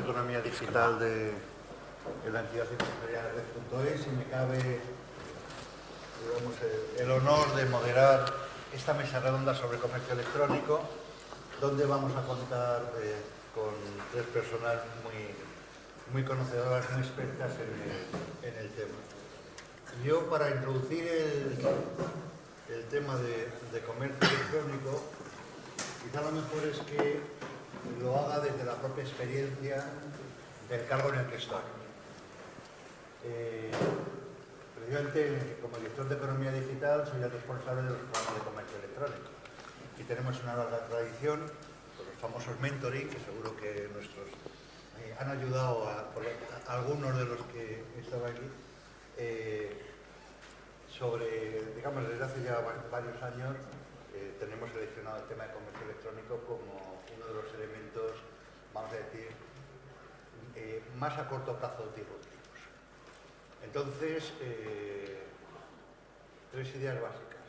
economía digital de la entidad empresarial Red.es y me cabe, digamos, el honor de moderar esta mesa redonda sobre comercio electrónico, donde vamos a contar con tres personas muy conocedoras, muy expertas en el tema. Yo, para introducir el tema de comercio electrónico, quizá lo mejor es que lo haga desde la propia experiencia del cargo en el que estoy. Precisamente, como director de Economía Digital, soy el responsable de los programas de comercio electrónico. Y tenemos una larga tradición, con los famosos mentoring, que seguro que nuestros han ayudado a algunos de los que estaban aquí, digamos, desde hace ya varios años, tenemos seleccionado el tema de comercio electrónico como uno de los elementos, vamos a decir, más a corto plazo disruptivos. Entonces, tres ideas básicas.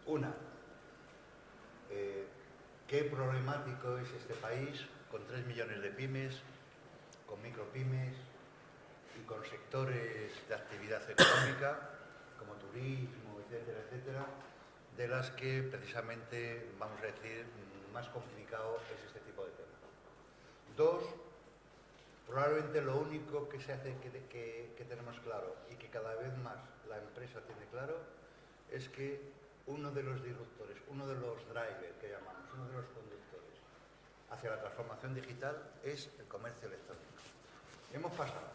Una, qué problemático es este país con 3 millones de pymes, con micropymes y con sectores de actividad económica, como turismo, etcétera, etcétera, de las que precisamente, vamos a decir, más complicado es este tipo de temas. Dos, probablemente lo único que se hace que tenemos claro y que cada vez más la empresa tiene claro es que uno de los disruptores, uno de los drivers que llamamos, uno de los conductores hacia la transformación digital es el comercio electrónico. Hemos pasado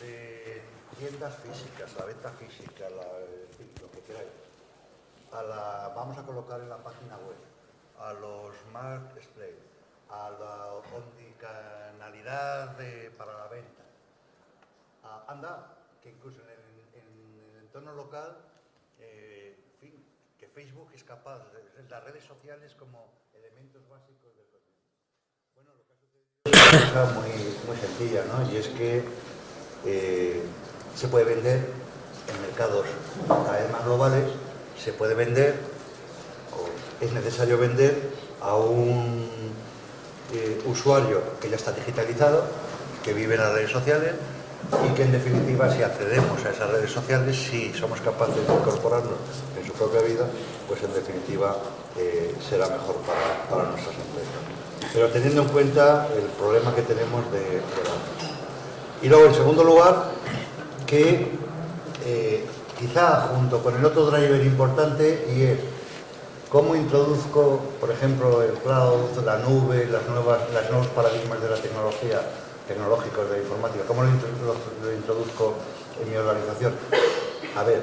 de tiendas físicas, la venta física, en fin, lo que queráis, vamos a colocar en la página web, a los marketplaces, a la omnicanalidad para la venta. Anda, que incluso en el entorno local, en fin, que Facebook es capaz de las redes sociales como elementos básicos del contenido. Bueno, lo que ha sucedido es una cosa muy sencilla, ¿no? Y es que se puede vender en mercados cada vez más globales, se puede vender, o es necesario vender a un usuario que ya está digitalizado, que vive en las redes sociales y que en definitiva, si accedemos a esas redes sociales, si somos capaces de incorporarnos en su propia vida, pues en definitiva será mejor para nuestras empresas. Pero teniendo en cuenta el problema que tenemos de datos. Y luego, en segundo lugar, que quizá junto con el otro driver importante, y es cómo introduzco, por ejemplo, el cloud, la nube, los nuevos paradigmas de la tecnología, tecnológicos de la informática, cómo lo introduzco en mi organización. A ver,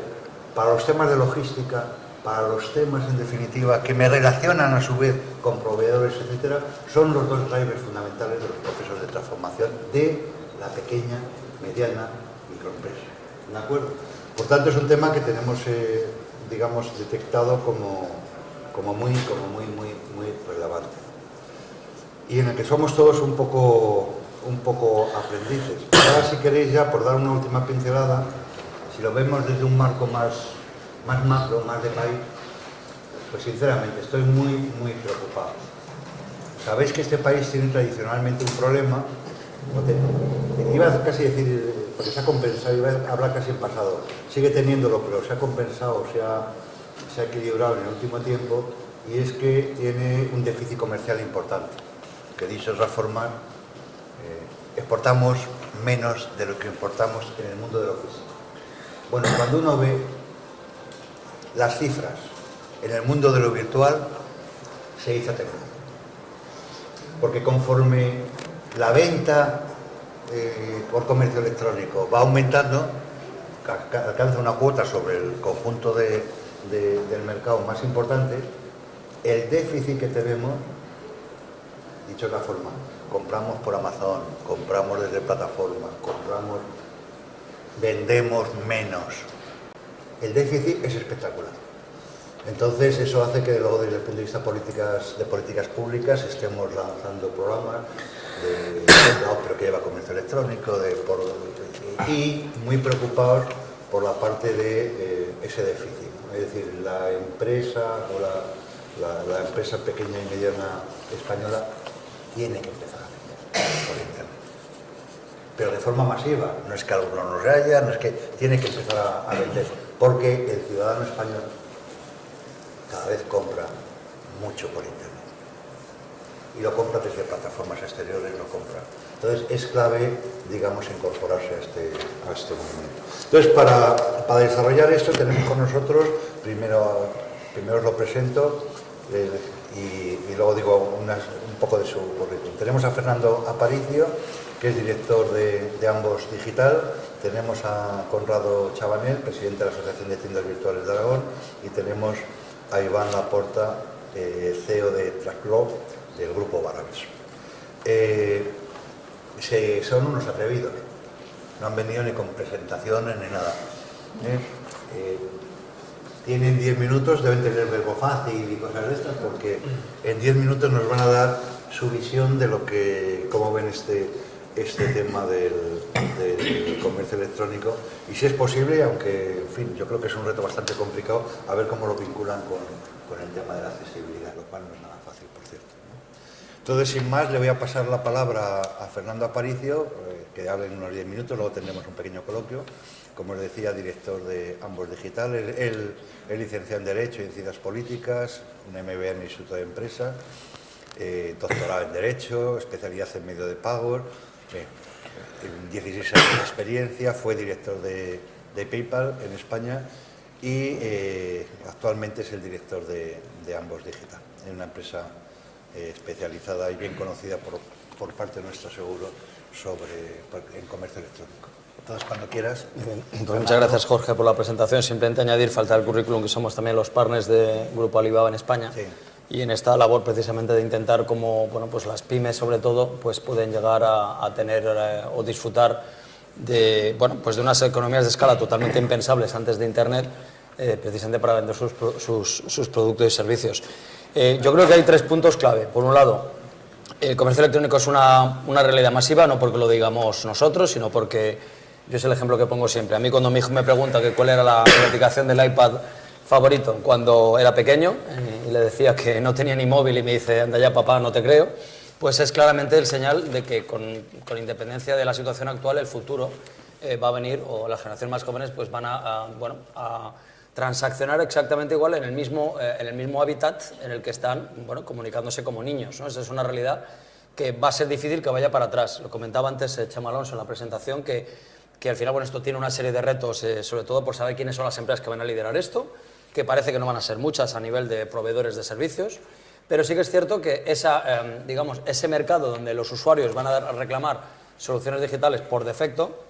para los temas de logística, para los temas, en definitiva, que me relacionan a su vez con proveedores, etcétera, son los dos drivers fundamentales de los procesos de transformación de la pequeña, mediana, microempresa. ¿De acuerdo? Por tanto, es un tema que tenemos, digamos, detectado como muy relevante. Y en el que somos todos un poco aprendices. Ahora, si queréis, ya por dar una última pincelada, si lo vemos desde un marco más macro, más de país, pues sinceramente estoy muy preocupado. Sabéis que este país tiene tradicionalmente un problema, iba casi a decir, porque se ha compensado, iba a hablar casi en pasado, sigue teniéndolo, pero se ha compensado, se ha equilibrado en el último tiempo, y es que tiene un déficit comercial importante, que dicho de otra forma, exportamos menos de lo que importamos en el mundo de lo físico. Bueno, cuando uno ve las cifras en el mundo de lo virtual, se hizo temblar. Porque conforme la venta por comercio electrónico va aumentando, alcanza una cuota sobre el conjunto del mercado más importante, el déficit que tenemos, dicho de otra forma, compramos por Amazon, compramos desde plataformas, vendemos menos. El déficit es espectacular. Entonces, eso hace que luego, desde el punto de vista de políticas públicas, estemos lanzando programas pero que lleva comercio electrónico, y muy preocupados por la parte de ese déficit. Es decir, la empresa o la empresa pequeña y mediana española tiene que empezar a vender por Internet. pero de forma masiva. No es que alguno no se haya, no es que tiene que empezar a vender, porque el ciudadano español cada vez compra mucho por Internet. Y lo compra desde plataformas exteriores, lo compra. Entonces es clave, digamos, incorporarse a este movimiento. Entonces, para desarrollar esto tenemos con nosotros, primero os lo presento y luego digo un poco de su currículum. Tenemos a Fernando Aparicio, que es director de Ambos Digital. Tenemos a Conrado Chabanel, presidente de la Asociación de Tiendas Virtuales de Aragón, y tenemos a Iván Laporta, CEO de Tracklog, del grupo Barrabés. Son unos atrevidos, no han venido ni con presentaciones ni nada. Tienen 10 minutos, deben tener verbo fácil y cosas de estas, porque en 10 minutos nos van a dar su visión de cómo ven este tema del comercio electrónico, y si es posible, aunque en fin, yo creo que es un reto bastante complicado, a ver cómo lo vinculan con el tema de la accesibilidad, lo cual no es nada fácil, por cierto, ¿no? Entonces, sin más, le voy a pasar la palabra a Fernando Aparicio, que hable en unos 10 minutos, luego tendremos un pequeño coloquio. Como os decía, director de Ambos Digital, él es licenciado en Derecho y en Ciencias Políticas, un MBA en el Instituto de Empresa, doctorado en Derecho, especialidad en medio de pago, 16 años de experiencia, fue director de PayPal en España y actualmente es el director de Ambos Digital, en una empresa especializada y bien conocida por parte nuestra, seguro, en comercio electrónico. Entonces, cuando quieras. Pues muchas gracias, Jorge, por la presentación. Simplemente añadir, falta el currículum, que somos también los partners de Grupo Alibaba en España. Sí. Y en esta labor precisamente de intentar cómo, bueno, pues las pymes sobre todo pues pueden llegar a tener o disfrutar de, bueno, pues de unas economías de escala totalmente impensables antes de Internet, precisamente para vender sus productos y servicios. Yo creo que hay 3 puntos clave. Por un lado, el comercio electrónico es una realidad masiva, no porque lo digamos nosotros, sino porque yo es el ejemplo que pongo siempre. A mí, cuando mi hijo me pregunta que cuál era la aplicación del iPad favorito cuando era pequeño, y le decía que no tenía ni móvil y me dice, anda ya papá, no te creo, pues es claramente el señal de que con independencia de la situación actual, el futuro va a venir, o las generaciones más jóvenes pues van a transaccionar exactamente igual en el mismo hábitat en el que están, bueno, comunicándose como niños, ¿no? Esa es una realidad que va a ser difícil que vaya para atrás. Lo comentaba antes Chema Alonso en la presentación, que al final, bueno, esto tiene una serie de retos, sobre todo por saber quiénes son las empresas que van a liderar esto, que parece que no van a ser muchas a nivel de proveedores de servicios, pero sí que es cierto que ese mercado donde los usuarios van a reclamar soluciones digitales por defecto,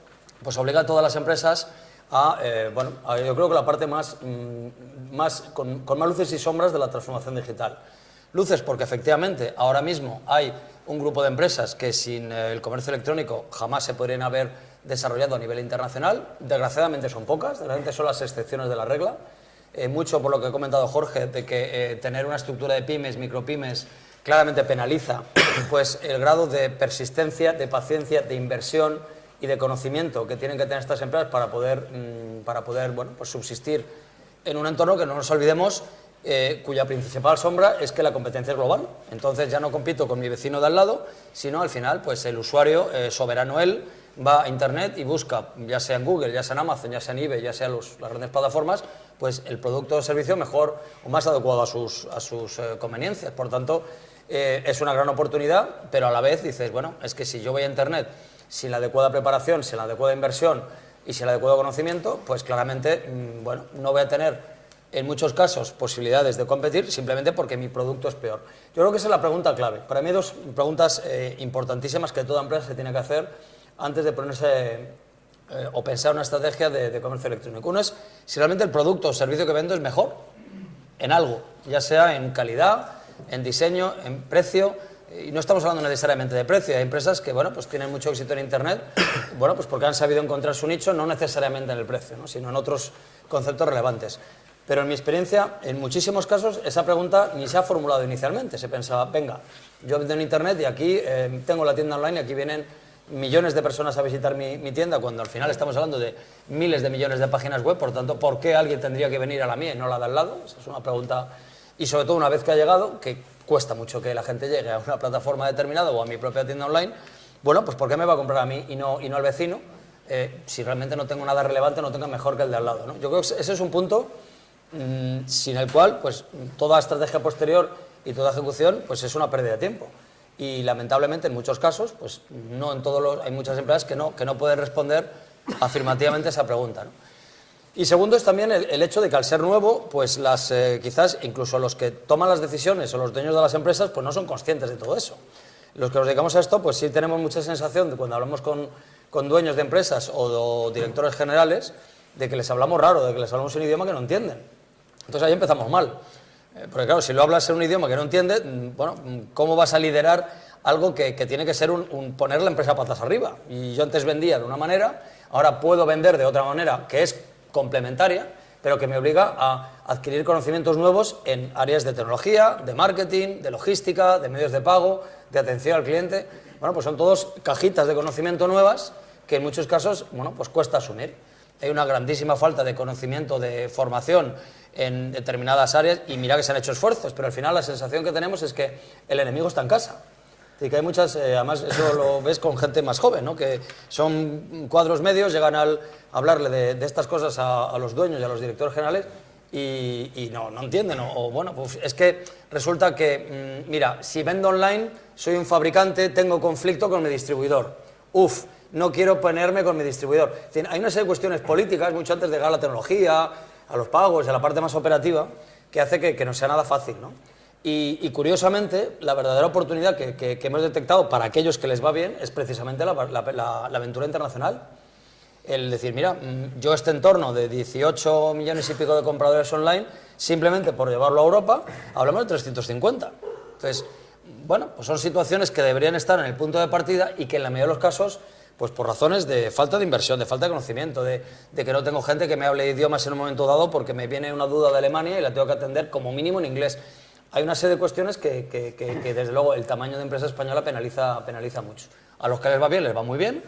pues obliga a todas las empresas yo creo que la parte con más luces y sombras de la transformación digital. Luces porque efectivamente ahora mismo hay un grupo de empresas que sin el comercio electrónico jamás se podrían haber desarrollado a nivel internacional. Desgraciadamente son pocas, desgraciadamente son las excepciones de la regla. Mucho por lo que ha comentado Jorge, de que tener una estructura de pymes, micropymes, claramente penaliza pues el grado de persistencia, de paciencia, de inversión y de conocimiento que tienen que tener estas empresas para poder bueno, pues subsistir en un entorno que, no nos olvidemos, cuya principal sombra es que la competencia es global. Entonces ya no compito con mi vecino de al lado, sino al final pues el usuario soberano, él va a Internet y busca, ya sea en Google, ya sea en Amazon, ya sea en eBay, ya sea las grandes plataformas, pues el producto o servicio mejor o más adecuado a sus conveniencias. Por tanto, es una gran oportunidad, pero a la vez dices, bueno, es que si yo voy a Internet sin la adecuada preparación, sin la adecuada inversión y sin el adecuado conocimiento, pues claramente bueno, no voy a tener en muchos casos posibilidades de competir, simplemente porque mi producto es peor. Yo creo que esa es la pregunta clave. Para mí hay 2 preguntas importantísimas que toda empresa se tiene que hacer antes de ponerse o pensar una estrategia de comercio electrónico. Uno es si realmente el producto o servicio que vendo es mejor en algo, ya sea en calidad, en diseño, en precio. Y no estamos hablando necesariamente de precio. Hay empresas que, bueno, pues tienen mucho éxito en Internet, bueno, pues porque han sabido encontrar su nicho, no necesariamente en el precio, ¿no?, sino en otros conceptos relevantes. Pero en mi experiencia, en muchísimos casos, esa pregunta ni se ha formulado inicialmente. Se pensaba, venga, yo vendo en Internet y aquí tengo la tienda online y aquí vienen millones de personas a visitar mi tienda, cuando al final estamos hablando de miles de millones de páginas web. Por tanto, ¿por qué alguien tendría que venir a la mía y no a la de al lado? Esa es una pregunta. Y sobre todo, una vez que ha llegado, que cuesta mucho que la gente llegue a una plataforma determinada o a mi propia tienda online, Bueno, pues ¿por qué me va a comprar a mí y no al vecino? Si realmente no tengo nada relevante, no tengo mejor que el de al lado, ¿no? Yo creo que ese es un punto sin el cual pues, toda estrategia posterior y toda ejecución pues, es una pérdida de tiempo. Y lamentablemente en muchos casos, pues no en todos hay muchas empresas que no pueden responder afirmativamente a esa pregunta, ¿no? Y segundo es también el hecho de que al ser nuevo, pues quizás incluso los que toman las decisiones o los dueños de las empresas pues no son conscientes de todo eso. Los que nos dedicamos a esto, pues sí tenemos mucha sensación de cuando hablamos con dueños de empresas o directores generales, de que les hablamos raro, de que les hablamos un idioma que no entienden. Entonces ahí empezamos mal. Porque claro, si lo hablas en un idioma que no entiende, bueno, ¿cómo vas a liderar algo que tiene que ser poner la empresa patas arriba? Y yo antes vendía de una manera, ahora puedo vender de otra manera que es complementaria, pero que me obliga a adquirir conocimientos nuevos en áreas de tecnología, de marketing, de logística, de medios de pago, de atención al cliente. Bueno, pues son todos cajitas de conocimiento nuevas que en muchos casos, bueno, pues cuesta asumir. Hay una grandísima falta de conocimiento, de formación en determinadas áreas y mira que se han hecho esfuerzos, pero al final la sensación que tenemos es que el enemigo está en casa. Y que hay muchas, además eso lo ves con gente más joven, ¿no? Que son cuadros medios, llegan a hablarle de estas cosas a los dueños y a los directores generales y no entienden. O bueno, pues es que resulta que, mira, si vendo online, soy un fabricante, tengo conflicto con mi distribuidor. No quiero ponerme con mi distribuidor. Es decir, hay una serie de cuestiones políticas, mucho antes de llegar a la tecnología, a los pagos, a la parte más operativa, que hace que no sea nada fácil, ¿no? Y curiosamente, la verdadera oportunidad que hemos detectado para aquellos que les va bien es precisamente la aventura internacional. El decir, mira, yo este entorno de 18 millones y pico de compradores online, simplemente por llevarlo a Europa, hablamos de 350. Entonces, bueno, pues son situaciones que deberían estar en el punto de partida y que en la mayoría de los casos, pues por razones de falta de inversión, de falta de conocimiento, de que no tengo gente que me hable idiomas en un momento dado porque me viene una duda de Alemania y la tengo que atender como mínimo en inglés. Hay una serie de cuestiones que desde luego, el tamaño de empresa española penaliza mucho. A los que les va bien, les va muy bien.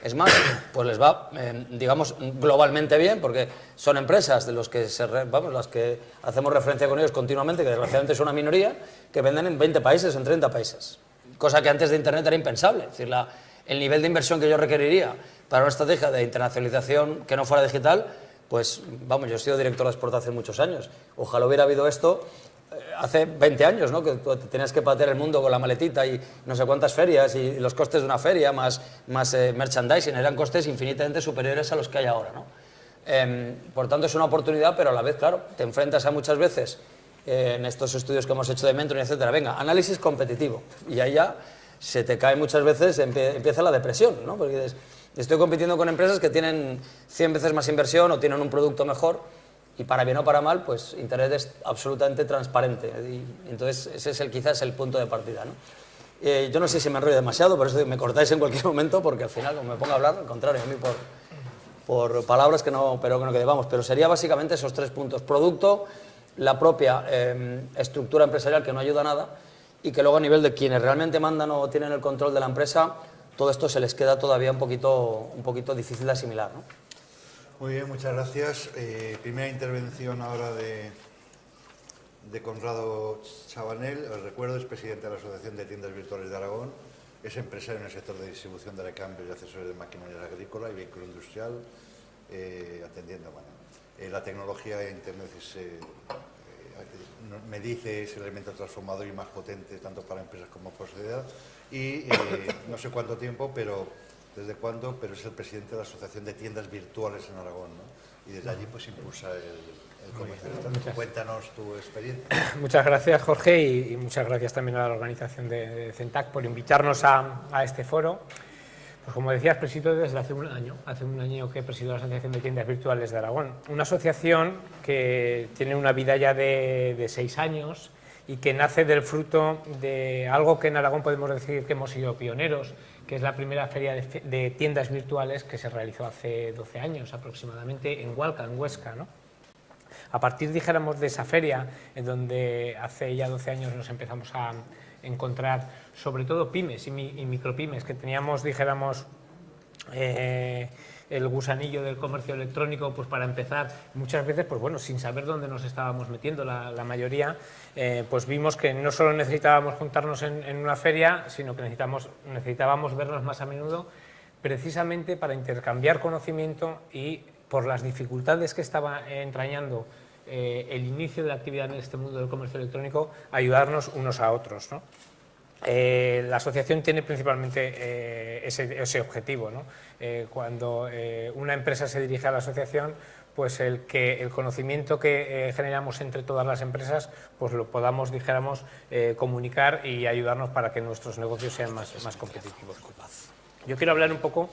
Es más, pues les va, digamos, globalmente bien, porque son empresas de los que las que hacemos referencia con ellos continuamente, que desgraciadamente es una minoría, que venden en 20 países, en 30 países. Cosa que antes de Internet era impensable. Es decir, el nivel de inversión que yo requeriría para una estrategia de internacionalización que no fuera digital, pues, vamos, yo he sido director de exportación muchos años. Ojalá hubiera habido esto hace 20 años, ¿no? Que tú tenías que patear el mundo con la maletita y no sé cuántas ferias y los costes de una feria más merchandising eran costes infinitamente superiores a los que hay ahora, ¿no? Por tanto es una oportunidad, pero a la vez, claro, te enfrentas a muchas veces en estos estudios que hemos hecho de mentoring, etcétera, venga, análisis competitivo, y ahí ya se te cae muchas veces, empieza la depresión, ¿no? Porque dices, estoy compitiendo con empresas que tienen 100 veces más inversión o tienen un producto mejor. Y para bien o para mal, pues Internet es absolutamente transparente. Y entonces ese es quizás el punto de partida, ¿no? Yo no sé si me enrollo demasiado, por eso me cortáis en cualquier momento, porque al final, como me pongo a hablar, al contrario, a mí por palabras que no que vamos. Pero sería básicamente esos tres puntos. Producto, la propia estructura empresarial que no ayuda a nada, y que luego a nivel de quienes realmente mandan o tienen el control de la empresa, todo esto se les queda todavía un poquito difícil de asimilar, ¿no? Muy bien, muchas gracias. Primera intervención ahora de Conrado Chabanel. Os recuerdo, es presidente de la Asociación de Tiendas Virtuales de Aragón, es empresario en el sector de distribución de recambios y accesorios de maquinaria agrícola y vehículo industrial, atendiendo, la tecnología e Internet me dice es el elemento transformador y más potente tanto para empresas como para sociedad y no sé cuánto tiempo, desde cuándo, pero es el presidente de la Asociación de Tiendas Virtuales en Aragón, ¿no? Y desde allí pues impulsa el comercio. Cuéntanos tu experiencia. Muchas gracias, Jorge, y muchas gracias también a la organización de CENTAC por invitarnos a este foro. Pues como decías, presido desde hace un año que presido la Asociación de Tiendas Virtuales de Aragón. Una asociación que tiene una vida ya de 6 años y que nace del fruto de algo que en Aragón podemos decir que hemos sido pioneros, que es la primera feria de tiendas virtuales que se realizó hace 12 años aproximadamente en Hualca, en Huesca, ¿no? A partir, dijéramos, de esa feria, en donde hace ya 12 años nos empezamos a encontrar sobre todo pymes y micropymes, que teníamos, dijéramos, el gusanillo del comercio electrónico, pues para empezar, muchas veces, pues bueno, sin saber dónde nos estábamos metiendo la mayoría, pues vimos que no solo necesitábamos juntarnos en una feria, sino que necesitábamos vernos más a menudo, precisamente para intercambiar conocimiento y por las dificultades que estaba entrañando el inicio de la actividad en este mundo del comercio electrónico, ayudarnos unos a otros, ¿no? La asociación tiene principalmente ese objetivo, ¿no? Cuando una empresa se dirige a la asociación, pues el conocimiento que generamos entre todas las empresas, pues lo podamos, dijéramos, comunicar y ayudarnos para que nuestros negocios sean más competitivos. Yo quiero hablar un poco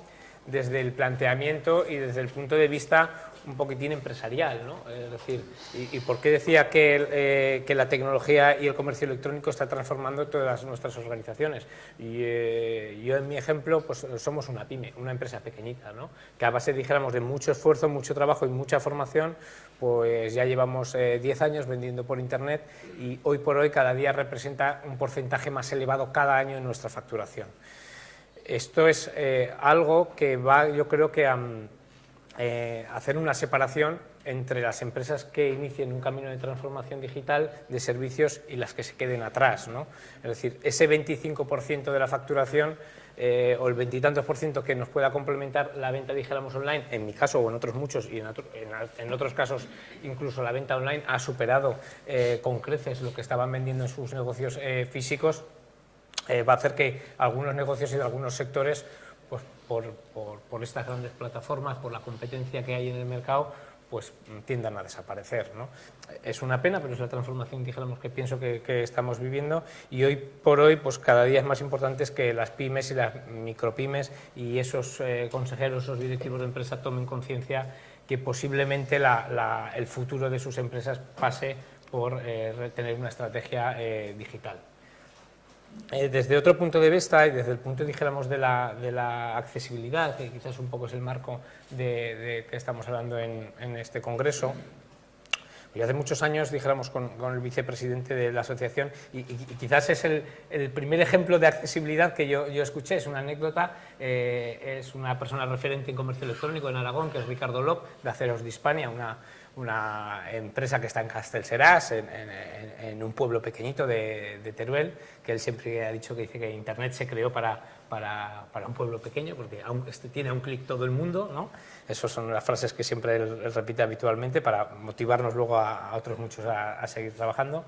desde el planteamiento y desde el punto de vista un poquitín empresarial, ¿no? Es decir, y por qué decía que la tecnología y el comercio electrónico está transformando todas nuestras organizaciones. Y yo, en mi ejemplo, pues somos una pyme, una empresa pequeñita, ¿no? Que a base, dijéramos, de mucho esfuerzo, mucho trabajo y mucha formación, pues ya llevamos 10 años vendiendo por Internet y hoy por hoy cada día representa un porcentaje más elevado cada año en nuestra facturación. Esto es algo que va, yo creo que a hacer una separación entre las empresas que inicien un camino de transformación digital de servicios y las que se queden atrás, ¿no? Es decir, ese 25% de la facturación o el 20 y tantos % que nos pueda complementar la venta, dijéramos, online, en mi caso o en otros muchos y en otros casos incluso la venta online ha superado con creces lo que estaban vendiendo en sus negocios físicos, va a hacer que algunos negocios y de algunos sectores, pues por estas grandes plataformas, por la competencia que hay en el mercado, pues tiendan a desaparecer, ¿no? Es una pena, pero es la transformación, dijéramos, que pienso que estamos viviendo, y hoy por hoy pues cada día es más importante que las pymes y las micropymes y esos consejeros, esos directivos de empresa tomen conciencia que posiblemente el futuro de sus empresas pase por tener una estrategia digital. Desde otro punto de vista y desde el punto, dijéramos, de la accesibilidad, que quizás un poco es el marco de que estamos hablando en este congreso, y hace muchos años, dijéramos, con el vicepresidente de la asociación, y quizás es el primer ejemplo de accesibilidad que yo escuché, es una anécdota, es una persona referente en comercio electrónico en Aragón, que es Ricardo Lop, de Aceros de Hispania, una empresa que está en Castellseràs, en un pueblo pequeñito de Teruel, que él siempre ha dicho que dice que Internet se creó para un pueblo pequeño, porque tiene a un clic todo el mundo, ¿no? Esas son las frases que siempre él repite habitualmente para motivarnos luego a otros muchos a seguir trabajando.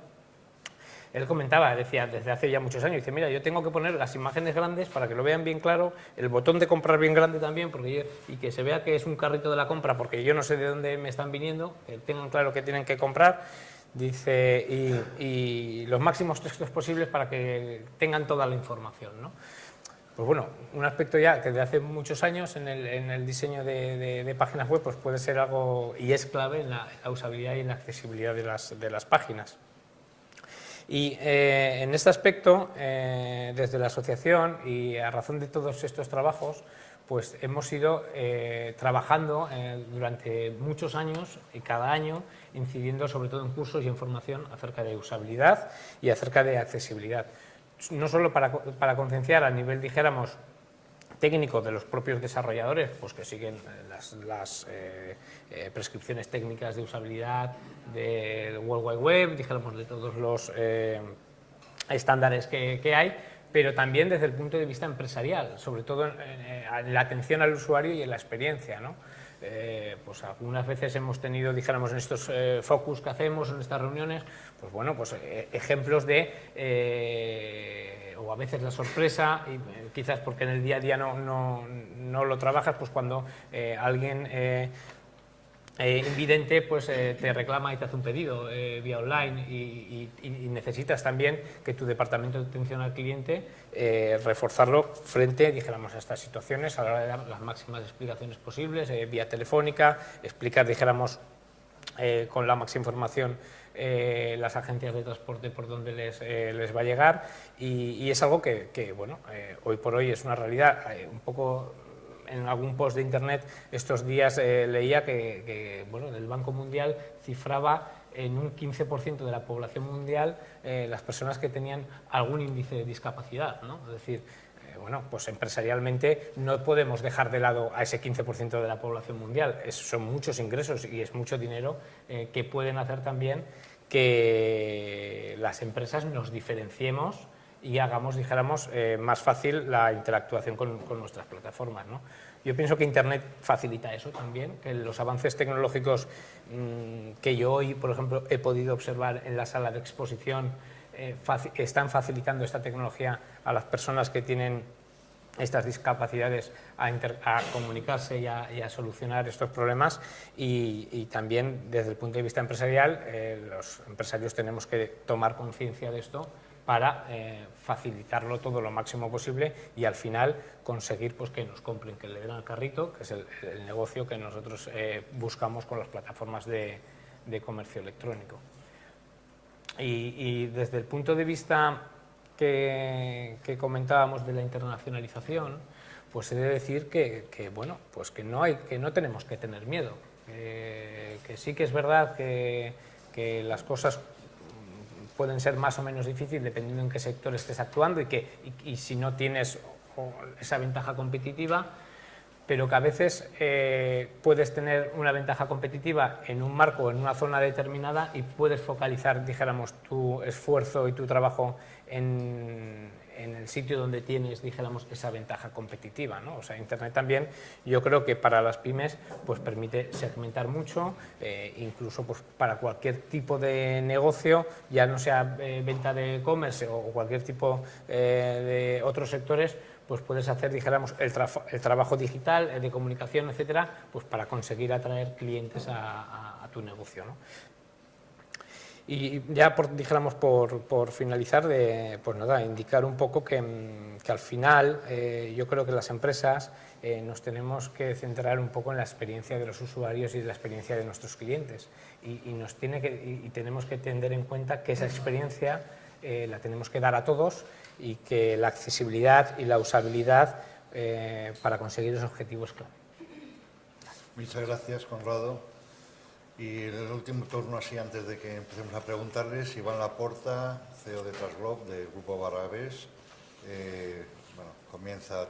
Él comentaba, decía, desde hace ya muchos años, dice, mira, yo tengo que poner las imágenes grandes para que lo vean bien claro, el botón de comprar bien grande también, y que se vea que es un carrito de la compra, porque yo no sé de dónde me están viniendo, que tengan claro que tienen que comprar, dice, y los máximos textos posibles para que tengan toda la información, ¿no? Pues bueno, un aspecto ya que desde hace muchos años en el diseño de páginas web pues puede ser algo, y es clave en la usabilidad y en la accesibilidad de las páginas. Y en este aspecto, desde la asociación y a razón de todos estos trabajos, pues hemos ido trabajando durante muchos años y cada año incidiendo sobre todo en cursos y en formación acerca de usabilidad y acerca de accesibilidad. No solo para concienciar a nivel, dijéramos, técnico de los propios desarrolladores, pues que siguen las prescripciones técnicas de usabilidad del World Wide Web, dijéramos, de todos los estándares que hay, pero también desde el punto de vista empresarial, sobre todo en la atención al usuario y en la experiencia, ¿no? Pues algunas veces hemos tenido, dijéramos, en estos focus que hacemos, en estas reuniones, pues bueno, pues ejemplos o a veces la sorpresa, y quizás porque en el día a día no lo trabajas, pues cuando alguien invidente pues te reclama y te hace un pedido vía online y necesitas también que tu departamento de atención al cliente reforzarlo frente, dijéramos, a estas situaciones a la hora de dar las máximas explicaciones posibles, vía telefónica, explicar, dijéramos, con la máxima información las agencias de transporte por donde les va a llegar, y es algo que bueno, hoy por hoy es una realidad. Un poco en algún post de internet estos días leía que bueno, el Banco Mundial cifraba en un 15% de la población mundial las personas que tenían algún índice de discapacidad, ¿no? Es decir, bueno, pues empresarialmente no podemos dejar de lado a ese 15% de la población mundial. Son muchos ingresos y es mucho dinero que pueden hacer también que las empresas nos diferenciemos y hagamos, dijéramos, más fácil la interactuación con nuestras plataformas, ¿no? Yo pienso que Internet facilita eso también, que los avances tecnológicos que yo hoy, por ejemplo, he podido observar en la sala de exposición, están facilitando esta tecnología a las personas que tienen estas discapacidades a comunicarse y a solucionar estos problemas, y también desde el punto de vista empresarial, los empresarios tenemos que tomar conciencia de esto para facilitarlo todo lo máximo posible y al final conseguir pues, que nos compren, que le den al carrito, que es el negocio que nosotros buscamos con las plataformas de comercio electrónico. Y desde el punto de vista que comentábamos de la internacionalización, pues he de decir bueno, pues que no tenemos que tener miedo, que sí que es verdad que las cosas pueden ser más o menos difíciles dependiendo en qué sector estés actuando y si no tienes esa ventaja competitiva, pero que a veces puedes tener una ventaja competitiva en un marco o en una zona determinada y puedes focalizar, dijéramos, tu esfuerzo y tu trabajo en el sitio donde tienes, dijéramos, esa ventaja competitiva, ¿no? O sea, Internet también, yo creo que para las pymes pues permite segmentar mucho, incluso pues, para cualquier tipo de negocio, ya no sea venta de e-commerce o cualquier tipo de otros sectores, pues puedes hacer, dijéramos, el trabajo digital, de comunicación, etcétera, pues para conseguir atraer clientes a tu negocio, ¿no? Y ya, dijéramos, por finalizar, pues nada, indicar un poco que al final yo creo que las empresas nos tenemos que centrar un poco en la experiencia de los usuarios y de la experiencia de nuestros clientes y tenemos que tener en cuenta que esa experiencia la tenemos que dar a todos y que la accesibilidad y la usabilidad para conseguir esos objetivos clave. Muchas gracias, Conrado. Y el último turno, así antes de que empecemos a preguntarles, Iván Laporta, CEO de Transglobe, del Grupo Barrabés.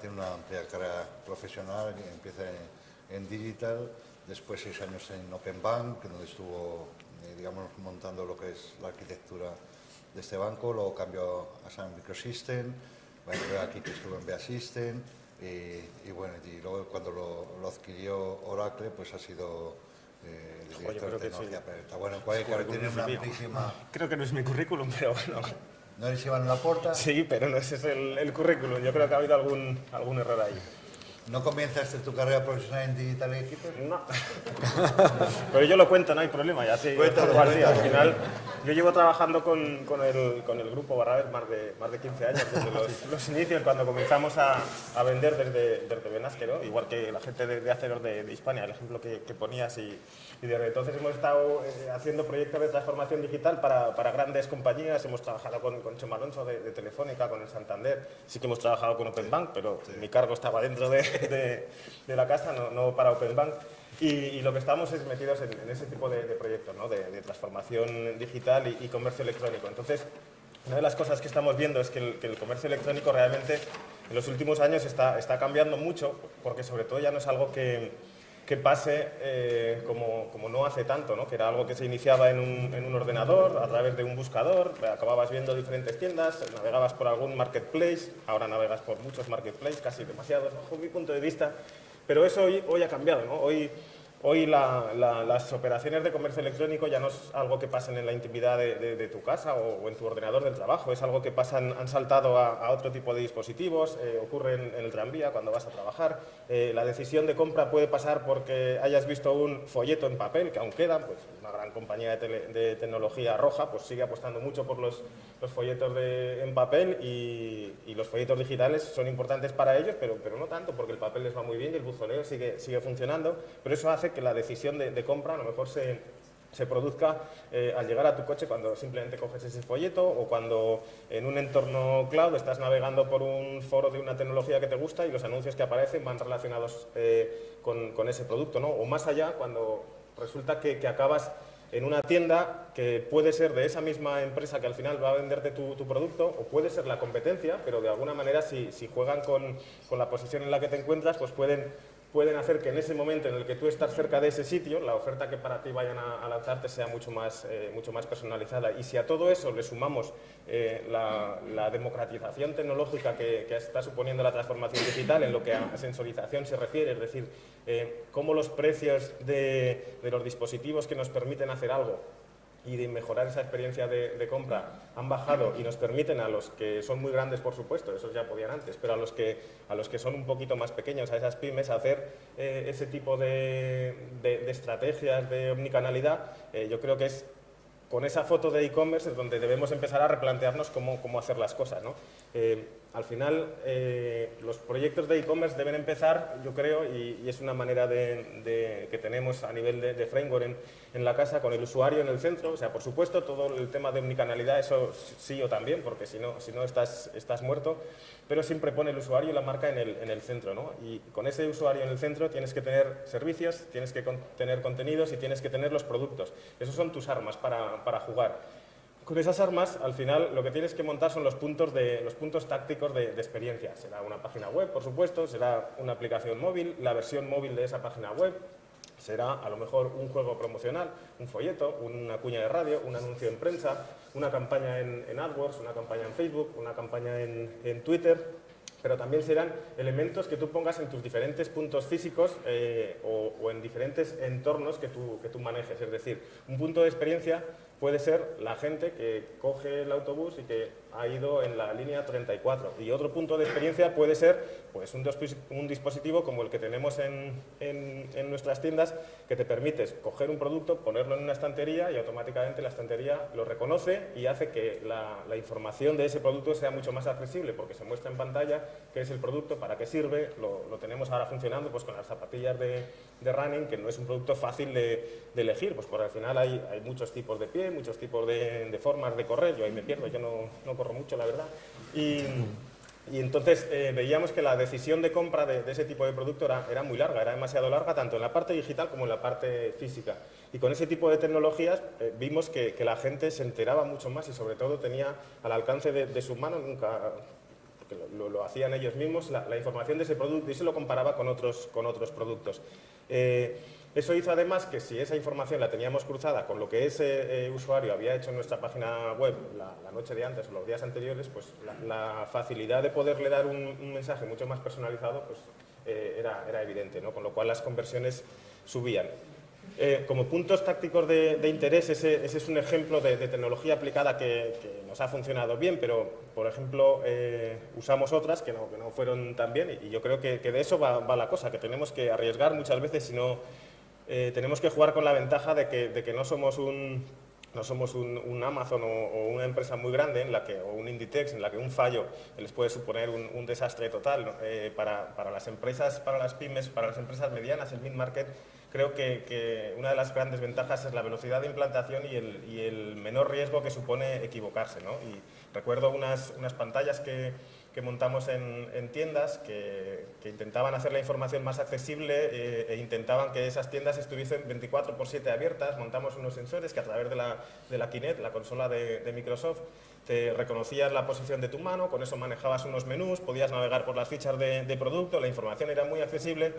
Tiene una amplia carrera profesional, empieza en Digital, después 6 años en Open Bank, donde estuvo, digamos, montando lo que es la arquitectura de este banco, luego cambió a Sun Microsystem, aquí que estuvo en Beasystem, y luego cuando lo adquirió Oracle, pues ha sido director de tecnología. Bueno, tiene una amplísima... Creo que no es mi currículum, pero bueno. ¿No eres Iván Laporta? Sí, pero no ese es el currículum. Yo creo que ha habido algún error ahí. ¿No comenzaste tu carrera profesional en Digital Equipos? No. Pero yo lo cuento, no hay problema. Ya sí, Cuéntalo. Al final, yo llevo trabajando con el grupo Barrabés más de 15 años, desde los inicios, cuando comenzamos a vender desde Benasquero, igual que la gente de Aceros de Hispania, el ejemplo que ponías. Y desde entonces hemos estado haciendo proyectos de transformación digital para grandes compañías. Hemos trabajado con Chema Alonso de Telefónica, con el Santander. Sí que hemos trabajado con Open Bank, pero mi cargo estaba dentro de la casa, no para Open Bank. Y lo que estamos es metidos en ese tipo de proyectos, ¿no? de transformación digital y comercio electrónico. Entonces, una de las cosas que estamos viendo es que el comercio electrónico realmente en los últimos años está cambiando mucho, porque sobre todo ya no es algo que pase como no hace tanto, ¿no? Que era algo que se iniciaba en un ordenador, a través de un buscador, acababas viendo diferentes tiendas, navegabas por algún marketplace, ahora navegas por muchos marketplaces, casi demasiados, bajo mi punto de vista, pero eso hoy ha cambiado, ¿no? Hoy las operaciones de comercio electrónico ya no es algo que pasen en la intimidad de tu casa o en tu ordenador del trabajo, es algo que han saltado a otro tipo de dispositivos, ocurre en el tranvía cuando vas a trabajar. La decisión de compra puede pasar porque hayas visto un folleto en papel, que aún quedan, pues una gran compañía de tecnología roja pues sigue apostando mucho por los folletos en papel y los folletos digitales son importantes para ellos, pero no tanto, porque el papel les va muy bien y el buzoneo sigue funcionando, pero eso hace que la decisión de compra a lo mejor se produzca al llegar a tu coche, cuando simplemente coges ese folleto o cuando en un entorno cloud estás navegando por un foro de una tecnología que te gusta y los anuncios que aparecen van relacionados con ese producto, ¿no? O más allá, cuando resulta que acabas en una tienda que puede ser de esa misma empresa que al final va a venderte tu producto, o puede ser la competencia, pero de alguna manera si juegan con la posición en la que te encuentras, pues pueden hacer que en ese momento en el que tú estás cerca de ese sitio, la oferta que para ti vayan a lanzarte sea mucho más personalizada. Y si a todo eso le sumamos la democratización tecnológica que está suponiendo la transformación digital en lo que a sensorización se refiere, es decir, cómo los precios de los dispositivos que nos permiten hacer algo y de mejorar esa experiencia de compra han bajado y nos permiten a los que son muy grandes, por supuesto, esos ya podían antes, pero a los que son un poquito más pequeños, a esas pymes, hacer ese tipo de estrategias de omnicanalidad, yo creo que es con esa foto de e-commerce es donde debemos empezar a replantearnos cómo hacer las cosas, ¿no? Al final, los proyectos de e-commerce deben empezar, yo creo, y es una manera que tenemos a nivel de framework en la casa, con el usuario en el centro. O sea, por supuesto, todo el tema de omnicanalidad, eso sí o también, porque si no estás muerto, pero siempre pone el usuario y la marca en el centro, ¿no? Y con ese usuario en el centro tienes que tener servicios, tienes que tener contenidos y tienes que tener los productos. Esos son tus armas para jugar. Con esas armas, al final, lo que tienes que montar son los puntos tácticos de experiencia. Será una página web, por supuesto, será una aplicación móvil, la versión móvil de esa página web, será a lo mejor un juego promocional, un folleto, una cuña de radio, un anuncio en prensa, una campaña en AdWords, una campaña en Facebook, una campaña en Twitter, pero también serán elementos que tú pongas en tus diferentes puntos físicos o en diferentes entornos que tú manejes. Es decir, un punto de experiencia puede ser la gente que coge el autobús y que ha ido en la línea 34. Y otro punto de experiencia puede ser pues, un dispositivo como el que tenemos en nuestras tiendas, que te permite coger un producto, ponerlo en una estantería y automáticamente la estantería lo reconoce y hace que la información de ese producto sea mucho más accesible, porque se muestra en pantalla qué es el producto, para qué sirve. Lo tenemos ahora funcionando pues, con las zapatillas de running, que no es un producto fácil de elegir, pues porque al final hay muchos tipos de pie, muchos tipos de formas de correr. Yo ahí me pierdo, yo no corro mucho, la verdad. Y entonces veíamos que la decisión de compra de ese tipo de producto era muy larga, era demasiado larga, tanto en la parte digital como en la parte física. Y con ese tipo de tecnologías vimos que la gente se enteraba mucho más y sobre todo tenía al alcance de su mano, porque lo hacían ellos mismos, la información de ese producto, y se lo comparaba con otros productos. Eso hizo además que si esa información la teníamos cruzada con lo que ese usuario había hecho en nuestra página web la noche de antes o los días anteriores, pues la facilidad de poderle dar un mensaje mucho más personalizado pues, era evidente, ¿no? Con lo cual las conversiones subían. Como puntos tácticos de interés, ese es un ejemplo de tecnología aplicada que nos ha funcionado bien, pero, por ejemplo, usamos otras que no fueron tan bien, y yo creo que de eso va la cosa, que tenemos que arriesgar muchas veces, si no tenemos que jugar con la ventaja de que no somos un Amazon o una empresa muy grande o un Inditex en la que un fallo les puede suponer un desastre total, ¿no? Para las empresas, para las pymes, para las empresas medianas, el mid-market, creo que una de las grandes ventajas es la velocidad de implantación y el menor riesgo que supone equivocarse, ¿no? Y recuerdo unas pantallas que montamos en tiendas que intentaban hacer la información más accesible e intentaban que esas tiendas estuviesen 24/7 abiertas. Montamos unos sensores que a través de la Kinect, la consola de Microsoft, te reconocías la posición de tu mano, con eso manejabas unos menús, podías navegar por las fichas de producto, la información era muy accesible,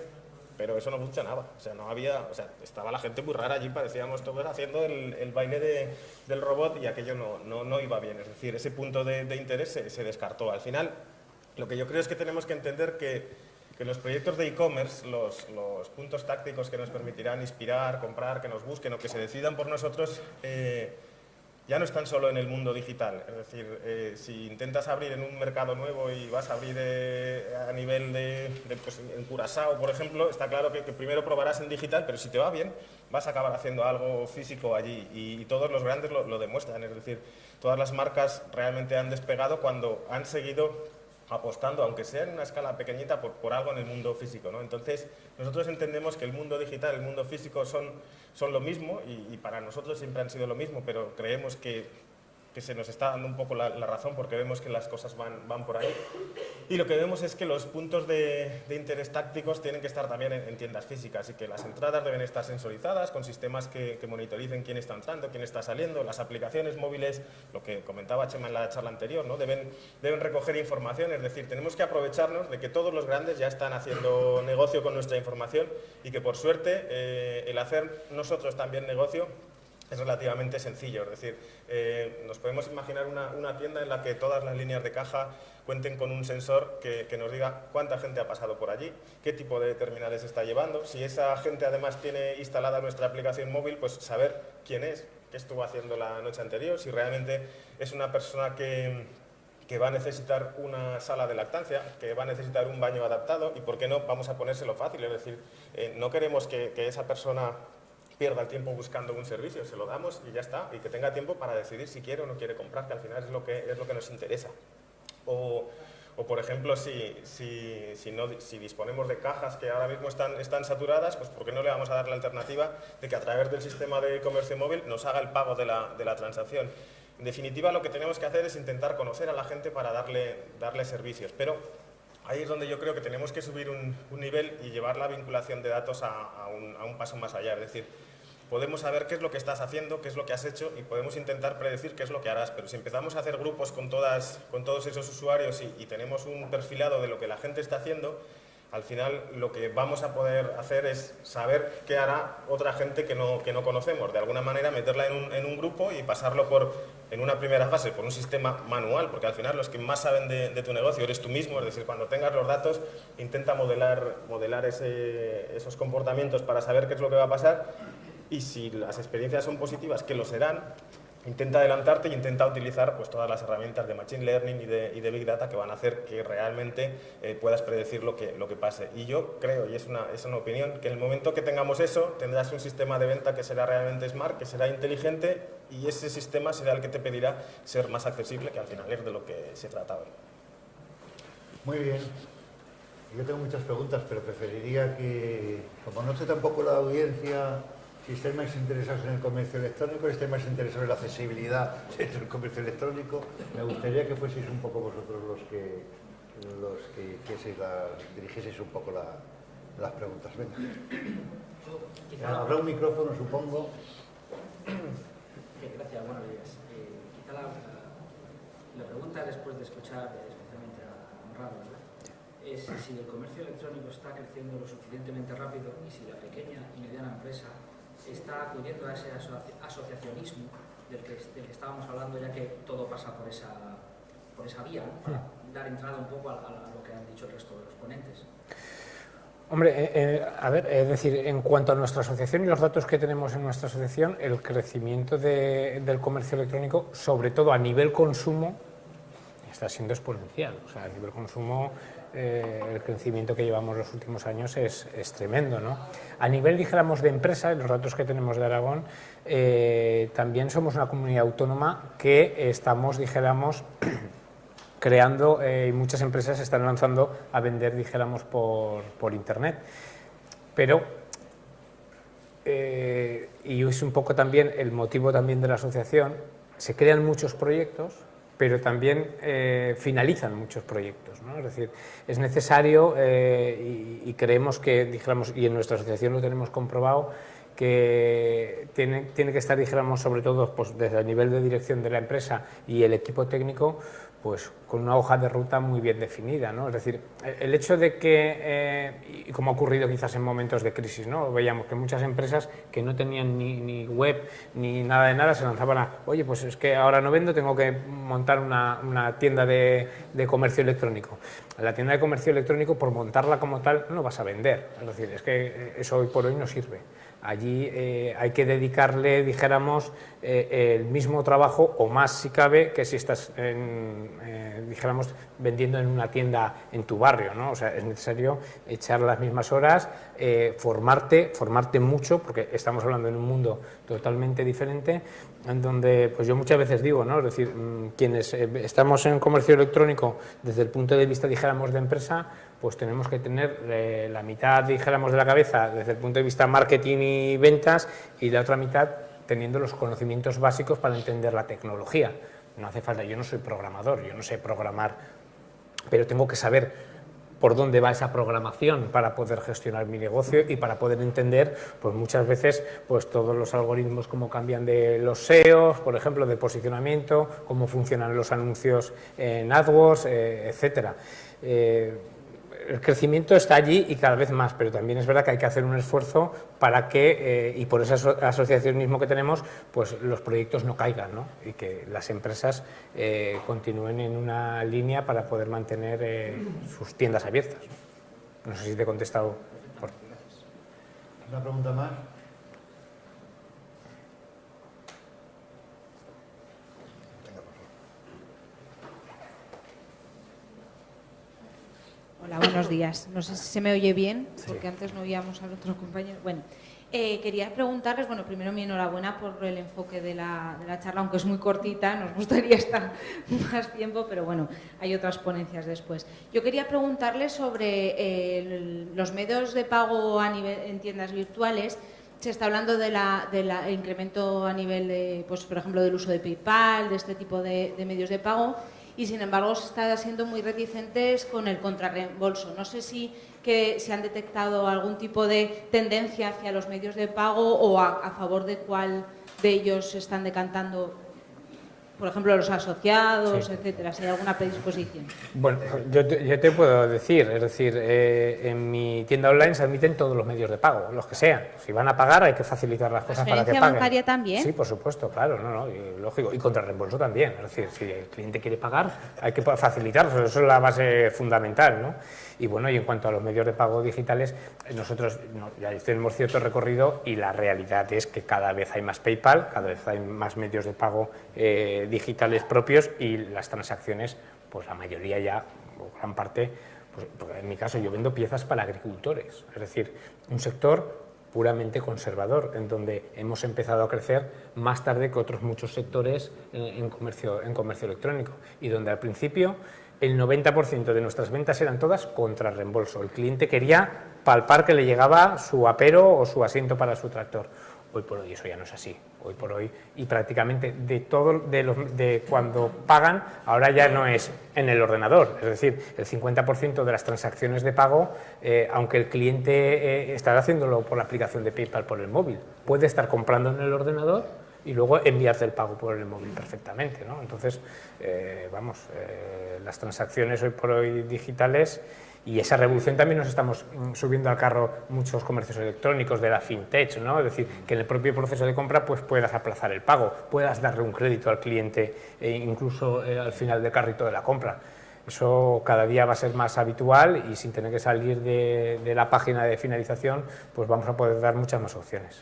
pero eso no funcionaba. O sea, estaba la gente muy rara allí, parecíamos todos haciendo el baile del robot y aquello no iba bien. Es decir, ese punto de interés se descartó. Al final, lo que yo creo es que tenemos que entender que los proyectos de e-commerce, los puntos tácticos que nos permitirán inspirar, comprar, que nos busquen o que se decidan por nosotros, ya no están solo en el mundo digital. Es decir, si intentas abrir en un mercado nuevo y vas a abrir a nivel pues, en Curazao, por ejemplo, está claro que primero probarás en digital, pero si te va bien, vas a acabar haciendo algo físico allí. Y todos los grandes lo demuestran. Es decir, todas las marcas realmente han despegado cuando han seguido apostando, aunque sea en una escala pequeñita, por algo en el mundo físico, ¿no? Entonces, nosotros entendemos que el mundo digital y el mundo físico son lo mismo y para nosotros siempre han sido lo mismo, pero creemos que que se nos está dando un poco la razón, porque vemos que las cosas van por ahí. Y lo que vemos es que los puntos de interés tácticos tienen que estar también en tiendas físicas y que las entradas deben estar sensorizadas con sistemas que monitoricen quién está entrando, quién está saliendo. Las aplicaciones móviles, lo que comentaba Chema en la charla anterior, ¿no? deben recoger información, es decir, tenemos que aprovecharnos de que todos los grandes ya están haciendo negocio con nuestra información y que por suerte el hacer nosotros también negocio es relativamente sencillo, es decir, nos podemos imaginar una tienda en la que todas las líneas de caja cuenten con un sensor que nos diga cuánta gente ha pasado por allí, qué tipo de terminales está llevando, si esa gente además tiene instalada nuestra aplicación móvil, pues saber quién es, qué estuvo haciendo la noche anterior, si realmente es una persona que va a necesitar una sala de lactancia, que va a necesitar un baño adaptado y, ¿por qué no?, vamos a ponérselo fácil, es decir, no queremos que esa persona pierda el tiempo buscando un servicio, se lo damos y ya está, y que tenga tiempo para decidir si quiere o no quiere comprar, que al final es lo que nos interesa. O por ejemplo, si disponemos de cajas que ahora mismo están saturadas, pues ¿por qué no le vamos a dar la alternativa de que a través del sistema de comercio móvil nos haga el pago de la transacción? En definitiva, lo que tenemos que hacer es intentar conocer a la gente para darle servicios, pero ahí es donde yo creo que tenemos que subir un nivel y llevar la vinculación de datos a un paso más allá. Es decir, podemos saber qué es lo que estás haciendo, qué es lo que has hecho y podemos intentar predecir qué es lo que harás. Pero si empezamos a hacer grupos con todos esos usuarios y tenemos un perfilado de lo que la gente está haciendo, al final lo que vamos a poder hacer es saber qué hará otra gente que no conocemos. De alguna manera meterla en un grupo y pasarlo en una primera fase por un sistema manual, porque al final los que más saben de tu negocio eres tú mismo. Es decir, cuando tengas los datos, intenta modelar esos comportamientos para saber qué es lo que va a pasar, y si las experiencias son positivas, que lo serán, intenta adelantarte y intenta utilizar pues todas las herramientas de Machine Learning y de Big Data que van a hacer que realmente puedas predecir lo que pase. Y yo creo, y es una opinión, que en el momento que tengamos eso, tendrás un sistema de venta que será realmente smart, que será inteligente, y ese sistema será el que te pedirá ser más accesible, que al final es de lo que se trata hoy. Muy bien. Yo tengo muchas preguntas, pero preferiría que, como no sé tampoco la audiencia, si estáis más interesados en el comercio electrónico, estáis más interesados en la accesibilidad del comercio electrónico, me gustaría que fueseis un poco vosotros los que dirigieseis un poco las preguntas. Venga. Habrá un micrófono, supongo. Gracias, buenos días. Quizá la pregunta, después de escuchar especialmente a Conrado, es si el comercio electrónico está creciendo lo suficientemente rápido y si la pequeña y mediana empresa está acudiendo a ese asociacionismo del que estábamos hablando, ya que todo pasa por esa vía, ¿no? Para dar entrada un poco a lo que han dicho el resto de los ponentes. Hombre, a ver, es decir, en cuanto a nuestra asociación y los datos que tenemos en nuestra asociación, el crecimiento del comercio electrónico, sobre todo a nivel consumo, está siendo exponencial. O sea, a nivel consumo, el crecimiento que llevamos los últimos años es tremendo, ¿no? A nivel, dijéramos, de empresa, los datos que tenemos de Aragón, también somos una comunidad autónoma que estamos, dijéramos, creando, y muchas empresas se están lanzando a vender, dijéramos, por Internet. Pero, y es un poco también el motivo también de la asociación, se crean muchos proyectos, pero también finalizan muchos proyectos, ¿no? Es decir, es necesario, y creemos que, dijéramos, y en nuestra asociación lo tenemos comprobado, que tiene que estar, dijéramos, sobre todo pues, desde el nivel de dirección de la empresa y el equipo técnico, pues con una hoja de ruta muy bien definida, ¿no? Es decir, el hecho de que, y como ha ocurrido quizás en momentos de crisis, ¿no? Veíamos que muchas empresas que no tenían ni web ni nada de nada se lanzaban a, oye, pues es que ahora no vendo, tengo que montar una tienda de comercio electrónico. La tienda de comercio electrónico, por montarla como tal, no vas a vender. Es decir, es que eso hoy por hoy no sirve. Allí hay que dedicarle, dijéramos, el mismo trabajo o más si cabe que si estás, dijéramos, vendiendo en una tienda en tu barrio, ¿no? O sea, es necesario echar las mismas horas, formarte mucho, porque estamos hablando en un mundo totalmente diferente, en donde, pues yo muchas veces digo, ¿no? Es decir, quienes estamos en comercio electrónico desde el punto de vista, dijéramos, de empresa, pues tenemos que tener la mitad, dijéramos, de la cabeza desde el punto de vista marketing y ventas, y la otra mitad teniendo los conocimientos básicos para entender la tecnología. no hace falta, yo no soy programador, yo no sé programar, pero tengo que saber por dónde va esa programación para poder gestionar mi negocio y para poder entender, pues muchas veces, pues todos los algoritmos, cómo cambian de los SEOs, por ejemplo, de posicionamiento, cómo funcionan los anuncios en AdWords, etcétera. El crecimiento está allí y cada vez más, pero también es verdad que hay que hacer un esfuerzo para que, y por ese asociacionismo que tenemos, pues los proyectos no caigan, ¿no? Y que las empresas continúen en una línea para poder mantener sus tiendas abiertas. No sé si te he contestado. ¿Una pregunta más? Hola, buenos días. No sé si se me oye bien, porque antes no oíamos a otros compañeros. Bueno, quería preguntarles, bueno, primero mi enhorabuena por el enfoque de la charla, aunque es muy cortita, nos gustaría estar más tiempo, pero bueno, hay otras ponencias después. Yo quería preguntarles sobre los medios de pago en tiendas virtuales. Se está hablando del incremento a nivel de, pues, por ejemplo, del uso de PayPal, de este tipo de medios de pago. Y sin embargo se está siendo muy reticentes con el contrarreembolso. No sé si han detectado algún tipo de tendencia hacia los medios de pago o a favor de cuál de ellos se están decantando, por ejemplo, los asociados, sí, etcétera, si hay alguna predisposición. Bueno, yo te puedo decir, es decir, en mi tienda online se admiten todos los medios de pago, los que sean. Si van a pagar hay que facilitar las cosas para que paguen. ¿Transferencia bancaria también? Sí, por supuesto, claro, lógico. Y contra reembolso también, es decir, si el cliente quiere pagar hay que facilitarlo, eso es la base fundamental, ¿no? Y bueno, y en cuanto a los medios de pago digitales, nosotros ya tenemos cierto recorrido y la realidad es que cada vez hay más PayPal, cada vez hay más medios de pago digitales propios y las transacciones, pues la mayoría ya, o gran parte, pues en mi caso yo vendo piezas para agricultores, es decir, un sector puramente conservador, en donde hemos empezado a crecer más tarde que otros muchos sectores en comercio electrónico y donde al principio el 90% de nuestras ventas eran todas contra reembolso. El cliente quería palpar que le llegaba su apero o su asiento para su tractor. Hoy por hoy eso ya no es así. Hoy por hoy, y prácticamente de cuando pagan, ahora ya no es en el ordenador. Es decir, el 50% de las transacciones de pago, aunque el cliente estará haciéndolo por la aplicación de PayPal por el móvil, puede estar comprando en el ordenador y luego enviarte el pago por el móvil perfectamente, ¿no? Entonces, las transacciones hoy por hoy digitales y esa revolución también nos estamos subiendo al carro muchos comercios electrónicos de la fintech, ¿no? Es decir, que en el propio proceso de compra pues puedas aplazar el pago, puedas darle un crédito al cliente incluso al final del carrito de la compra. Eso cada día va a ser más habitual y sin tener que salir de la página de finalización, pues vamos a poder dar muchas más opciones.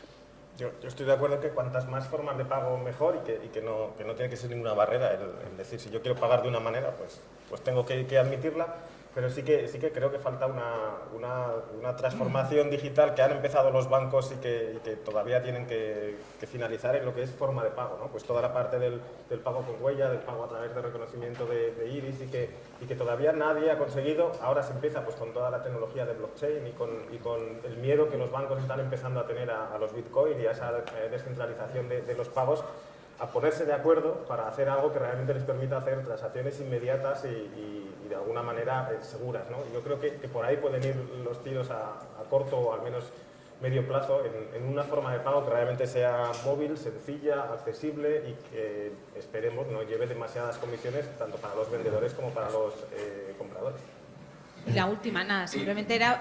Yo estoy de acuerdo que cuantas más formas de pago mejor y que no tiene que ser ninguna barrera el decir si yo quiero pagar de una manera pues tengo que admitirla, pero sí que creo que falta una transformación digital que han empezado los bancos y que todavía tienen que finalizar en lo que es forma de pago, ¿no? Pues toda la parte del pago con huella, del pago a través de reconocimiento de iris y que todavía nadie ha conseguido. Ahora se empieza pues con toda la tecnología de blockchain y con el miedo que los bancos están empezando a tener a los bitcoin y a esa descentralización de los pagos, a ponerse de acuerdo para hacer algo que realmente les permita hacer transacciones inmediatas y de alguna manera seguras, ¿no? Yo creo que por ahí pueden ir los tiros a corto o al menos medio plazo en una forma de pago que realmente sea móvil, sencilla, accesible y que esperemos no lleve demasiadas comisiones tanto para los vendedores como para los compradores. Y la última, nada, simplemente era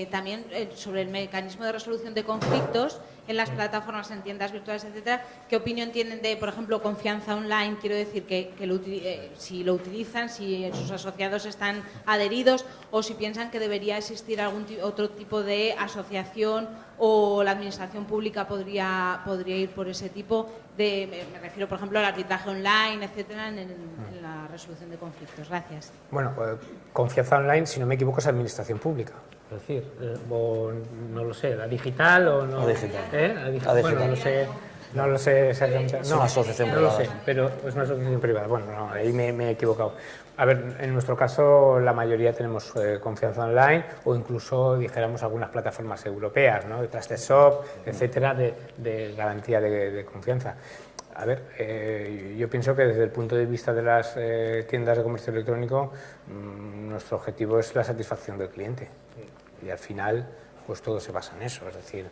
también sobre el mecanismo de resolución de conflictos en las plataformas, en tiendas virtuales, etcétera. ¿Qué opinión tienen de, por ejemplo, Confianza Online? Quiero decir que si lo utilizan, si sus asociados están adheridos o si piensan que debería existir algún otro tipo de asociación o la administración pública podría ir por ese tipo de, me refiero, por ejemplo, al arbitraje online, etcétera, en la resolución de conflictos. Gracias. Bueno, Confianza Online, si no me equivoco, es administración pública. Es decir, no lo sé, ¿la digital o no? La digital. La digital. Bueno, no lo sé exactamente. Es una asociación privada. No lo sé, pero es una asociación privada. Bueno, no, ahí me he equivocado. A ver, en nuestro caso la mayoría tenemos Confianza Online o incluso, dijéramos, algunas plataformas europeas, ¿no? De Trusted Shop, etcétera, de garantía de confianza. A ver, yo pienso que desde el punto de vista de las tiendas de comercio electrónico, nuestro objetivo es la satisfacción del cliente. Y al final, pues todo se basa en eso. Es decir,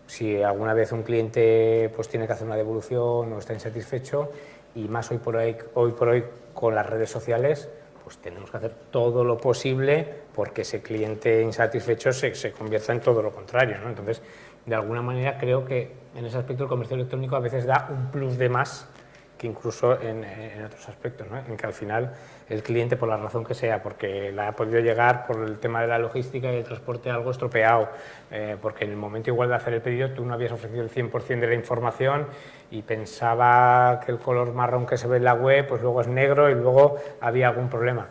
si alguna vez un cliente pues tiene que hacer una devolución o está insatisfecho, y más hoy por hoy con las redes sociales, pues tenemos que hacer todo lo posible porque ese cliente insatisfecho se convierta en todo lo contrario, ¿no? Entonces, de alguna manera creo que en ese aspecto el comercio electrónico a veces da un plus de más que incluso en otros aspectos, ¿no? En que al final el cliente, por la razón que sea, porque la ha podido llegar por el tema de la logística y el transporte algo estropeado, porque en el momento igual de hacer el pedido tú no habías ofrecido el 100% de la información y pensaba que el color marrón que se ve en la web pues luego es negro y luego había algún problema.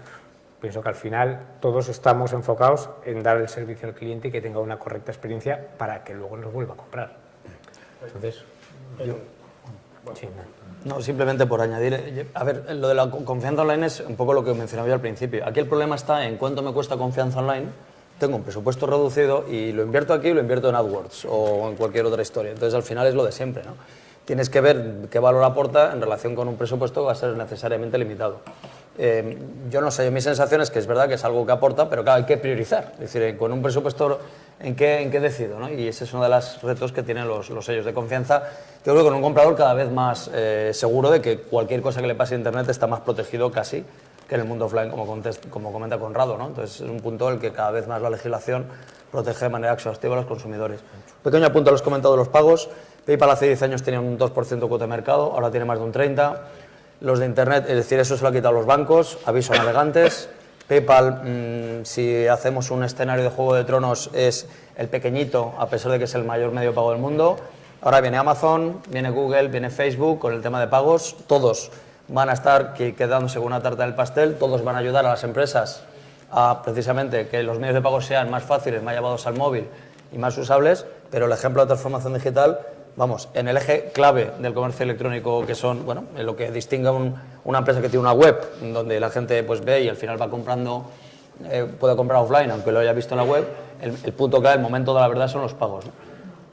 Pienso que al final todos estamos enfocados en dar el servicio al cliente y que tenga una correcta experiencia para que luego nos vuelva a comprar. Entonces, sí, no, simplemente por añadir, a ver, lo de la confianza online es un poco lo que mencionaba yo al principio. Aquí el problema está en cuánto me cuesta confianza online. Tengo un presupuesto reducido y lo invierto aquí y lo invierto en AdWords o en cualquier otra historia. Entonces al final es lo de siempre, ¿no? Tienes que ver qué valor aporta en relación con un presupuesto que va a ser necesariamente limitado. Yo no sé, mi sensación es que es verdad que es algo que aporta, pero claro, hay que priorizar. Es decir, con un presupuesto, ¿en qué decido? ¿No? Y ese es uno de los retos que tienen los sellos de confianza. Yo creo que con un comprador cada vez más seguro de que cualquier cosa que le pase a Internet está más protegido casi que en el mundo offline, como comenta Conrado, ¿no? Entonces es un punto en el que cada vez más la legislación protege de manera exhaustiva a los consumidores. Pequeño apunte a los comentarios de los pagos. PayPal hace 10 años tenía un 2% de cuota de mercado, ahora tiene más de un 30%. Los de Internet, es decir, eso se lo ha quitado los bancos, aviso a navegantes. PayPal, si hacemos un escenario de Juego de Tronos, es el pequeñito, a pesar de que es el mayor medio de pago del mundo. Ahora viene Amazon, viene Google, viene Facebook con el tema de pagos. Todos van a estar quedándose con una tarta del pastel, todos van a ayudar a las empresas a precisamente que los medios de pago sean más fáciles, más llevados al móvil y más usables, pero el ejemplo de transformación digital, vamos, en el eje clave del comercio electrónico, que son, bueno, en lo que distingue una empresa que tiene una web, donde la gente pues ve y al final va comprando, puede comprar offline, aunque lo haya visto en la web, el punto clave, el momento de la verdad son los pagos, ¿no?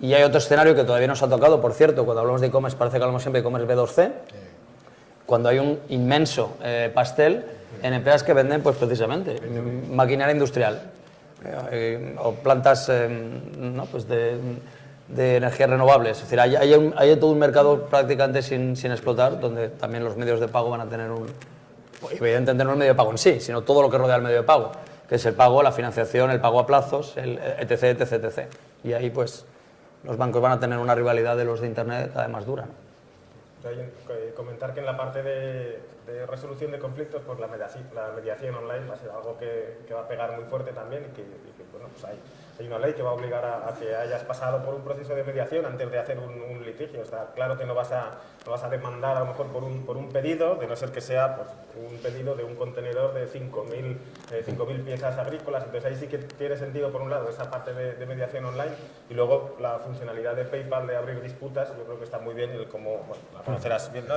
Y hay otro escenario que todavía no se ha tocado, por cierto, cuando hablamos de e-commerce parece que hablamos siempre de e-commerce B2C, cuando hay un inmenso pastel en empresas que venden, pues precisamente, maquinaria industrial o plantas ¿no? Pues de energías renovables. Es decir, hay todo un mercado prácticamente sin explotar, donde también los medios de pago van a tener evidentemente no el medio de pago en sí, sino todo lo que rodea el medio de pago, que es el pago, la financiación, el pago a plazos, el etc, etc, etc. Y ahí, pues, los bancos van a tener una rivalidad de los de Internet cada vez más dura, ¿no? Comentar que en la parte de resolución de conflictos, pues la mediación online va a ser algo que va a pegar muy fuerte también y que bueno, pues hay una ley que va a obligar a que hayas pasado por un proceso de mediación antes de hacer un litigio. Está claro que no vas a demandar a lo mejor por un pedido, de no ser que sea pues, un pedido de un contenedor de 5.000 piezas agrícolas. Entonces ahí sí que tiene sentido, por un lado, esa parte de mediación online y luego la funcionalidad de PayPal de abrir disputas. Yo creo que está muy bien el cómo, bueno, la conocerás bien, ¿no?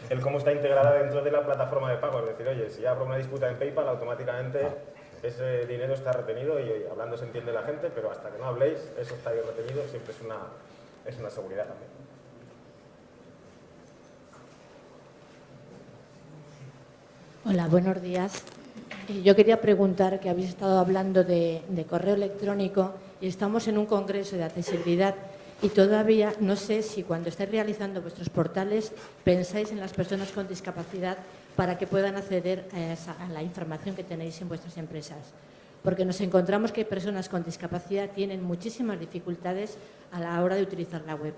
El cómo está integrada dentro de la plataforma de pago. Es decir, oye, si abro una disputa en PayPal, automáticamente ese dinero está retenido y hablando se entiende la gente, pero hasta que no habléis, eso está ahí retenido, siempre es una seguridad también. Hola, buenos días. Yo quería preguntar que habéis estado hablando de correo electrónico y estamos en un congreso de accesibilidad y todavía no sé si cuando estáis realizando vuestros portales pensáis en las personas con discapacidad para que puedan acceder a la información que tenéis en vuestras empresas. Porque nos encontramos que hay personas con discapacidad tienen muchísimas dificultades a la hora de utilizar la web.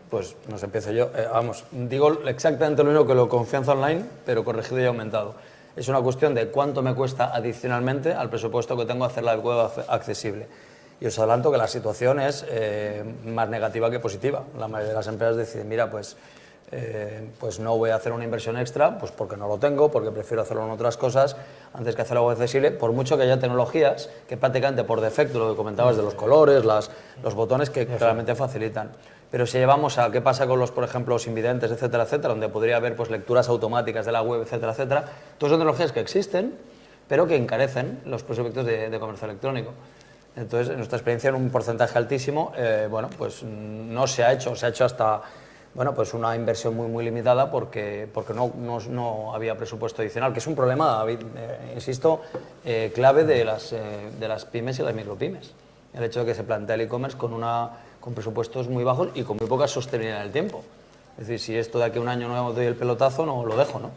Pues nos empiezo yo. Vamos, digo exactamente lo mismo que lo confianza online, pero corregido y aumentado. Es una cuestión de cuánto me cuesta adicionalmente al presupuesto que tengo hacer la web accesible. Y os adelanto que la situación es más negativa que positiva. La mayoría de las empresas deciden, mira, pues no voy a hacer una inversión extra, pues porque no lo tengo, porque prefiero hacerlo en otras cosas, antes que hacer algo accesible, por mucho que haya tecnologías que prácticamente por defecto, lo que comentabas de los colores, los botones que claramente facilitan. Pero si llevamos a qué pasa con los, por ejemplo, los invidentes, etcétera, etcétera, donde podría haber pues lecturas automáticas de la web, etcétera, etcétera, todas son tecnologías que existen, pero que encarecen los prospectos de comercio electrónico. Entonces, en nuestra experiencia, en un porcentaje altísimo, bueno, pues no se ha hecho hasta, bueno, pues una inversión muy limitada porque no había presupuesto adicional, que es un problema, insisto, clave de las pymes y las micropymes. El hecho de que se plantea el e-commerce con presupuestos muy bajos y con muy poca sostenibilidad en el tiempo. Es decir, si esto de aquí a un año no doy el pelotazo, no lo dejo, ¿no?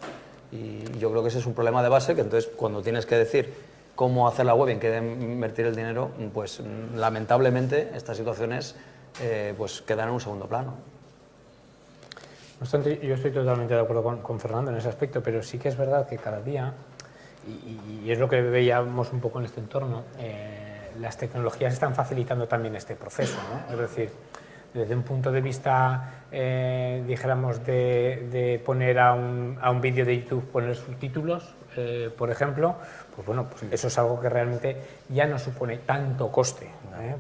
Y yo creo que ese es un problema de base, que entonces cuando tienes que decir cómo hacer la web y en qué invertir el dinero, pues lamentablemente estas situaciones pues quedan en un segundo plano. No obstante, yo estoy totalmente de acuerdo con Fernando en ese aspecto, pero sí que es verdad que cada día, y es lo que veíamos un poco en este entorno, las tecnologías están facilitando también este proceso, ¿no? Es decir, desde un punto de vista, dijéramos, de poner a un vídeo de YouTube, poner subtítulos, por ejemplo, pues bueno, pues eso es algo que realmente ya no supone tanto coste,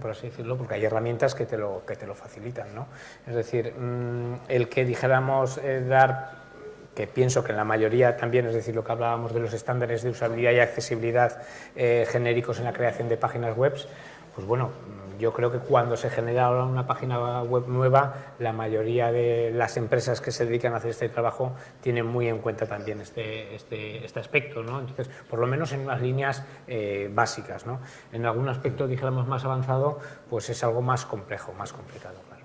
por así decirlo, porque hay herramientas que te lo facilitan, ¿no? Es decir, el que dijéramos que pienso que en la mayoría también, es decir, lo que hablábamos de los estándares de usabilidad y accesibilidad genéricos en la creación de páginas web, pues bueno, yo creo que cuando se genera ahora una página web nueva, la mayoría de las empresas que se dedican a hacer este trabajo tienen muy en cuenta también este aspecto, ¿no? Entonces, por lo menos en unas líneas básicas, ¿no? En algún aspecto, dijéramos, más avanzado, pues es algo más complejo, más complicado, claro.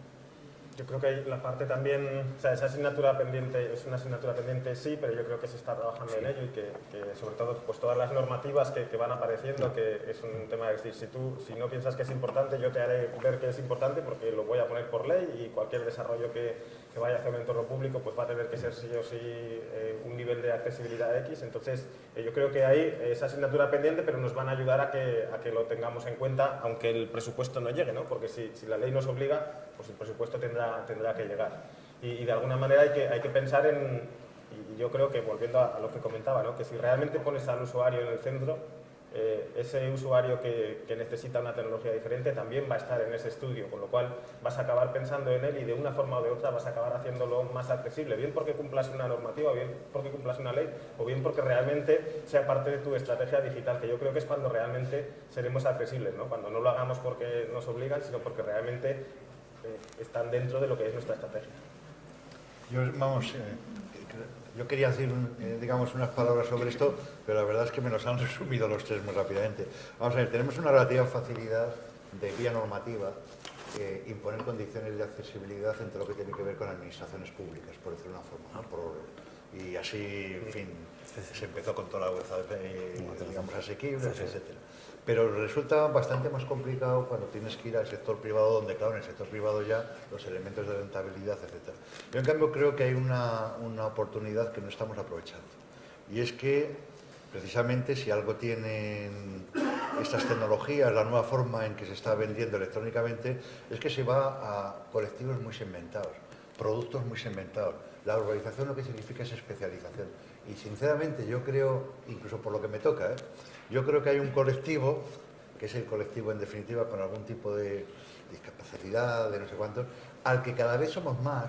Yo creo que la parte también, o sea, esa asignatura pendiente es una asignatura pendiente, sí, pero yo creo que se está trabajando en ello y que sobre todo pues todas las normativas que van apareciendo, que es un tema de decir, si no piensas que es importante, yo te haré ver que es importante porque lo voy a poner por ley y cualquier desarrollo que vaya hacia un entorno público pues va a tener que ser sí o sí un nivel de accesibilidad X. Entonces yo creo que hay esa asignatura pendiente, pero nos van a ayudar a que lo tengamos en cuenta, aunque el presupuesto no llegue, ¿no? Porque si la ley nos obliga, pues el presupuesto tendrá que llegar. Y de alguna manera hay que pensar en, y yo creo que volviendo a lo que comentaba, ¿no? Que si realmente pones al usuario en el centro, ese usuario que necesita una tecnología diferente también va a estar en ese estudio, con lo cual vas a acabar pensando en él y de una forma o de otra vas a acabar haciéndolo más accesible, bien porque cumplas una normativa, bien porque cumplas una ley, o bien porque realmente sea parte de tu estrategia digital, que yo creo que es cuando realmente seremos accesibles, ¿no? Cuando no lo hagamos porque nos obligan, sino porque realmente están dentro de lo que es nuestra estrategia. Yo quería decir, digamos, unas palabras sobre esto, pero la verdad es que me los han resumido los tres muy rápidamente. Vamos a ver, tenemos una relativa facilidad de vía normativa imponer condiciones de accesibilidad entre lo que tiene que ver con administraciones públicas, por decirlo de una forma, ¿no? Y así, en fin, se empezó con toda la web, digamos, asequibles, etcétera. Pero resulta bastante más complicado cuando tienes que ir al sector privado, donde, claro, en el sector privado ya los elementos de rentabilidad, etcétera. Yo, en cambio, creo que hay una oportunidad que no estamos aprovechando. Y es que, precisamente, si algo tienen estas tecnologías, la nueva forma en que se está vendiendo electrónicamente, es que se va a colectivos muy segmentados, productos muy segmentados. La urbanización lo que significa es especialización. Y, sinceramente, yo creo, incluso por lo que me toca, yo creo que hay un colectivo, que es el colectivo, en definitiva, con algún tipo de discapacidad, de no sé cuántos, al que cada vez somos más,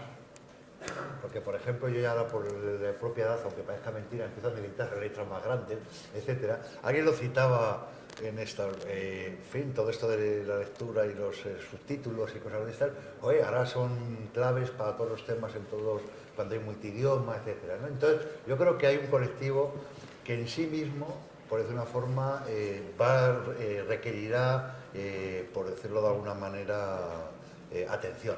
porque, por ejemplo, yo ya ahora por la propia edad, aunque parezca mentira, empiezo a necesitar letras más grandes, etcétera. Alguien lo citaba en esta, en fin, todo esto de la lectura y los subtítulos y cosas de estas, oye, ahora son claves para todos los temas, en todos, cuando hay multidioma, etcétera, ¿no? Entonces, yo creo que hay un colectivo que en sí mismo, por decirlo de una forma, requerirá, por decirlo de alguna manera, atención,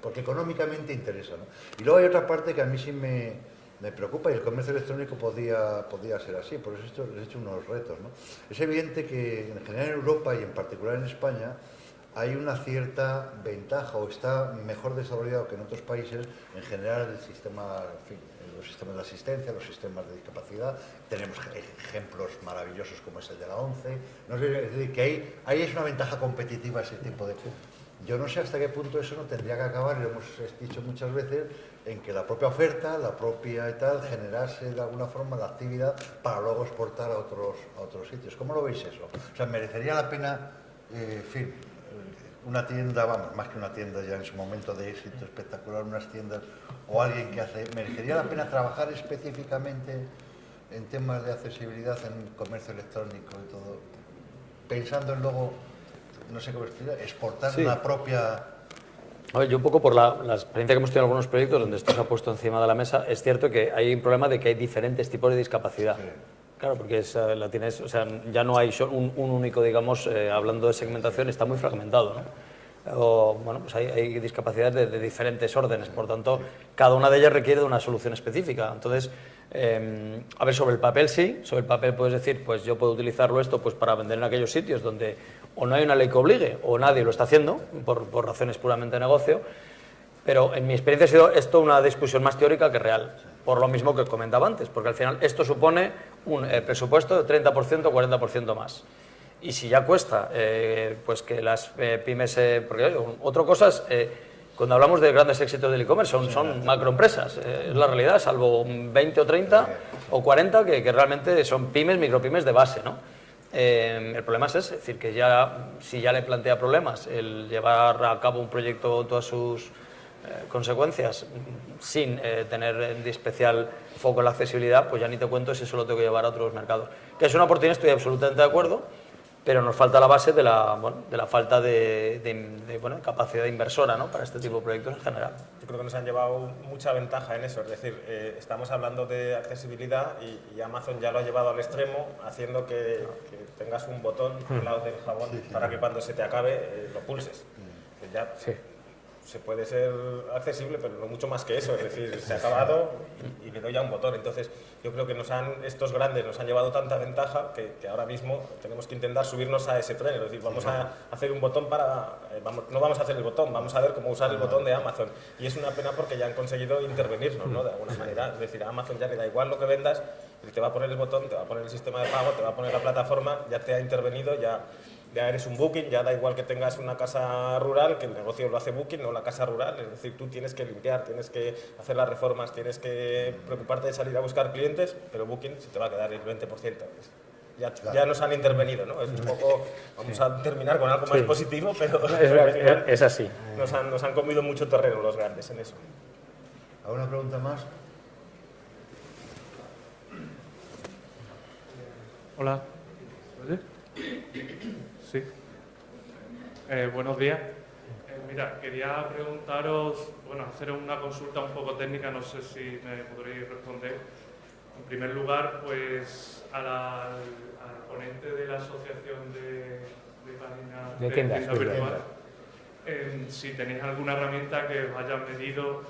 porque económicamente interesa, ¿no? Y luego hay otra parte que a mí sí me preocupa, y el comercio electrónico podía ser así, por eso les he hecho unos retos, ¿no? Es evidente que en general en Europa y en particular en España hay una cierta ventaja, o está mejor desarrollado que en otros países, en general el sistema, en fin, los sistemas de asistencia, los sistemas de discapacidad. Tenemos ejemplos maravillosos como es el de la ONCE. No sé, es decir, que ahí es una ventaja competitiva ese tipo de... Yo no sé hasta qué punto eso no tendría que acabar, y lo hemos dicho muchas veces, en que la propia oferta, la propia y tal, generase de alguna forma la actividad para luego exportar a otros sitios. ¿Cómo lo veis eso? O sea, merecería la pena, en fin, una tienda, vamos, más que una tienda ya en su momento de éxito espectacular, unas tiendas o alguien que hace, merecería la pena trabajar específicamente en temas de accesibilidad en comercio electrónico y todo, pensando en luego no sé cómo explicar, exportar Sí. una propia... A ver, yo un poco por la experiencia que hemos tenido en algunos proyectos donde esto se ha puesto encima de la mesa, es cierto que hay un problema de que hay diferentes tipos de discapacidad. Claro, porque la tienes, o sea, ya no hay un único, digamos, hablando de segmentación, está muy fragmentado, ¿no? O, bueno, pues hay discapacidades de diferentes órdenes, por tanto, cada una de ellas requiere de una solución específica. Entonces, a ver, sobre el papel sí, sobre el papel puedes decir, pues yo puedo utilizarlo esto pues para vender en aquellos sitios donde o no hay una ley que obligue o nadie lo está haciendo por razones puramente de negocio, pero en mi experiencia ha sido esto una discusión más teórica que real, por lo mismo que comentaba antes, porque al final esto supone un presupuesto de 30% o 40% más. Y si ya cuesta pues que las pymes... porque otra cosa es, cuando hablamos de grandes éxitos del e-commerce, son macroempresas, es la realidad, salvo 20 o 30 o 40 que realmente son pymes, micropymes de base, ¿no? El problema es ese, es decir, que ya, si ya le plantea problemas el llevar a cabo un proyecto con todas sus consecuencias sin tener de especial foco en la accesibilidad, pues ya ni te cuento si eso lo tengo que llevar a otros mercados. Que es una oportunidad, estoy absolutamente de acuerdo, pero nos falta la base de la falta de capacidad inversora, ¿no?, para este tipo de proyectos en general. Yo creo que nos han llevado mucha ventaja en eso, es decir, estamos hablando de accesibilidad y Amazon ya lo ha llevado al extremo, haciendo que tengas un botón al lado del jabón para que cuando se te acabe lo pulses. Ya se puede ser accesible, pero no mucho más que eso, es decir, se ha acabado y le doy a un botón. Entonces, yo creo que estos grandes nos han llevado tanta ventaja que ahora mismo tenemos que intentar subirnos a ese tren, es decir, vamos a hacer un botón no vamos a hacer el botón, vamos a ver cómo usar el botón de Amazon. Y es una pena porque ya han conseguido intervenirnos, ¿no?, de alguna manera. Es decir, a Amazon ya le da igual lo que vendas, te va a poner el botón, te va a poner el sistema de pago, te va a poner la plataforma, ya te ha intervenido, ya eres un Booking, ya da igual que tengas una casa rural, que el negocio lo hace Booking, no la casa rural. Es decir, tú tienes que limpiar, tienes que hacer las reformas, tienes que preocuparte de salir a buscar clientes, pero Booking se te va a quedar el 20%. Ya nos han intervenido, ¿no? Es un poco, vamos a terminar con algo más positivo, pero es así. Nos han comido mucho terreno los grandes en eso. ¿Alguna pregunta más? Hola. ¿Oye? Sí. Buenos días. Mira, quería preguntaros, hacer una consulta un poco técnica, no sé si me podréis responder. En primer lugar, pues al ponente de la asociación de páginas de tiendas virtuales, si tenéis alguna herramienta que os haya medido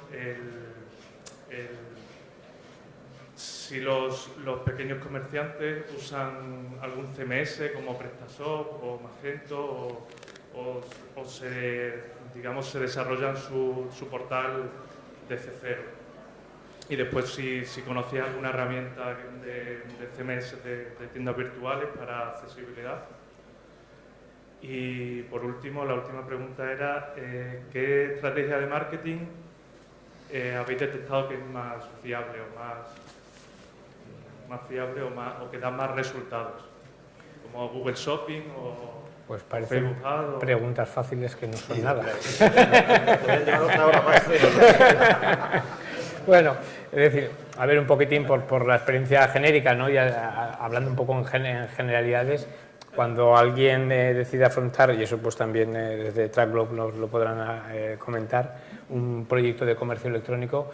si los pequeños comerciantes usan algún CMS como PrestaShop o Magento o se desarrollan su portal desde cero. Y después si conocéis alguna herramienta de CMS de tiendas virtuales para accesibilidad. Y por último, la última pregunta era ¿qué estrategia de marketing habéis detectado que es más fiable o que da más resultados? Como Google Shopping o pues parecen Facebook Ads o... preguntas fáciles que no son nada. Podrían llevar otra hora más. Bueno, es decir, a ver un poquitín por la experiencia genérica, ¿no? Ya hablando un poco en generalidades, cuando alguien decide afrontar, y eso pues también desde TrackGlobe nos lo podrán comentar, un proyecto de comercio electrónico,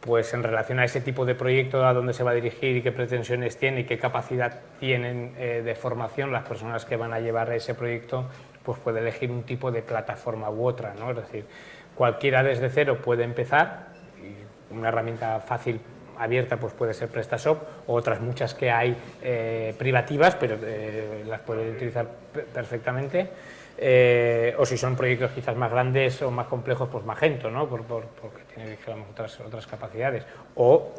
pues en relación a ese tipo de proyecto, a dónde se va a dirigir y qué pretensiones tiene y qué capacidad tienen de formación las personas que van a llevar ese proyecto, pues puede elegir un tipo de plataforma u otra, ¿no? Es decir, cualquiera desde cero puede empezar, y una herramienta fácil, abierta, pues puede ser PrestaShop, o otras muchas que hay privativas, pero las puede utilizar perfectamente. O si son proyectos quizás más grandes o más complejos, pues Magento, ¿no? Porque tiene, digamos, otras capacidades. O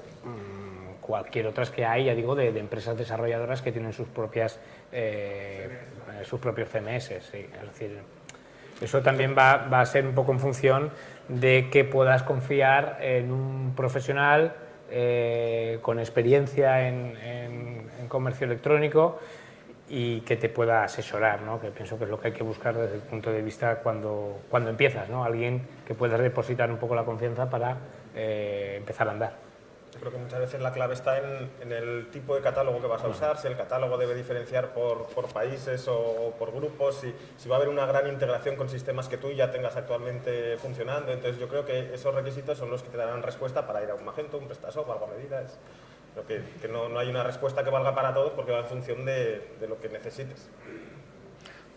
cualquier otras que hay, ya digo, de empresas desarrolladoras que tienen sus propios CMS. Sí. Es decir, eso también va a ser un poco en función de que puedas confiar en un profesional con experiencia en comercio electrónico y que te pueda asesorar, ¿no? Que pienso que es lo que hay que buscar desde el punto de vista cuando empiezas, ¿no? Alguien que pueda depositar un poco la confianza para empezar a andar. Yo creo que muchas veces la clave está en el tipo de catálogo que vas a usar, si el catálogo debe diferenciar por países o por grupos, si va a haber una gran integración con sistemas que tú ya tengas actualmente funcionando. Entonces yo creo que esos requisitos son los que te darán respuesta para ir a un Magento, un PrestaShop, algo a medida. Creo que no hay una respuesta que valga para todos porque va en función de lo que necesites.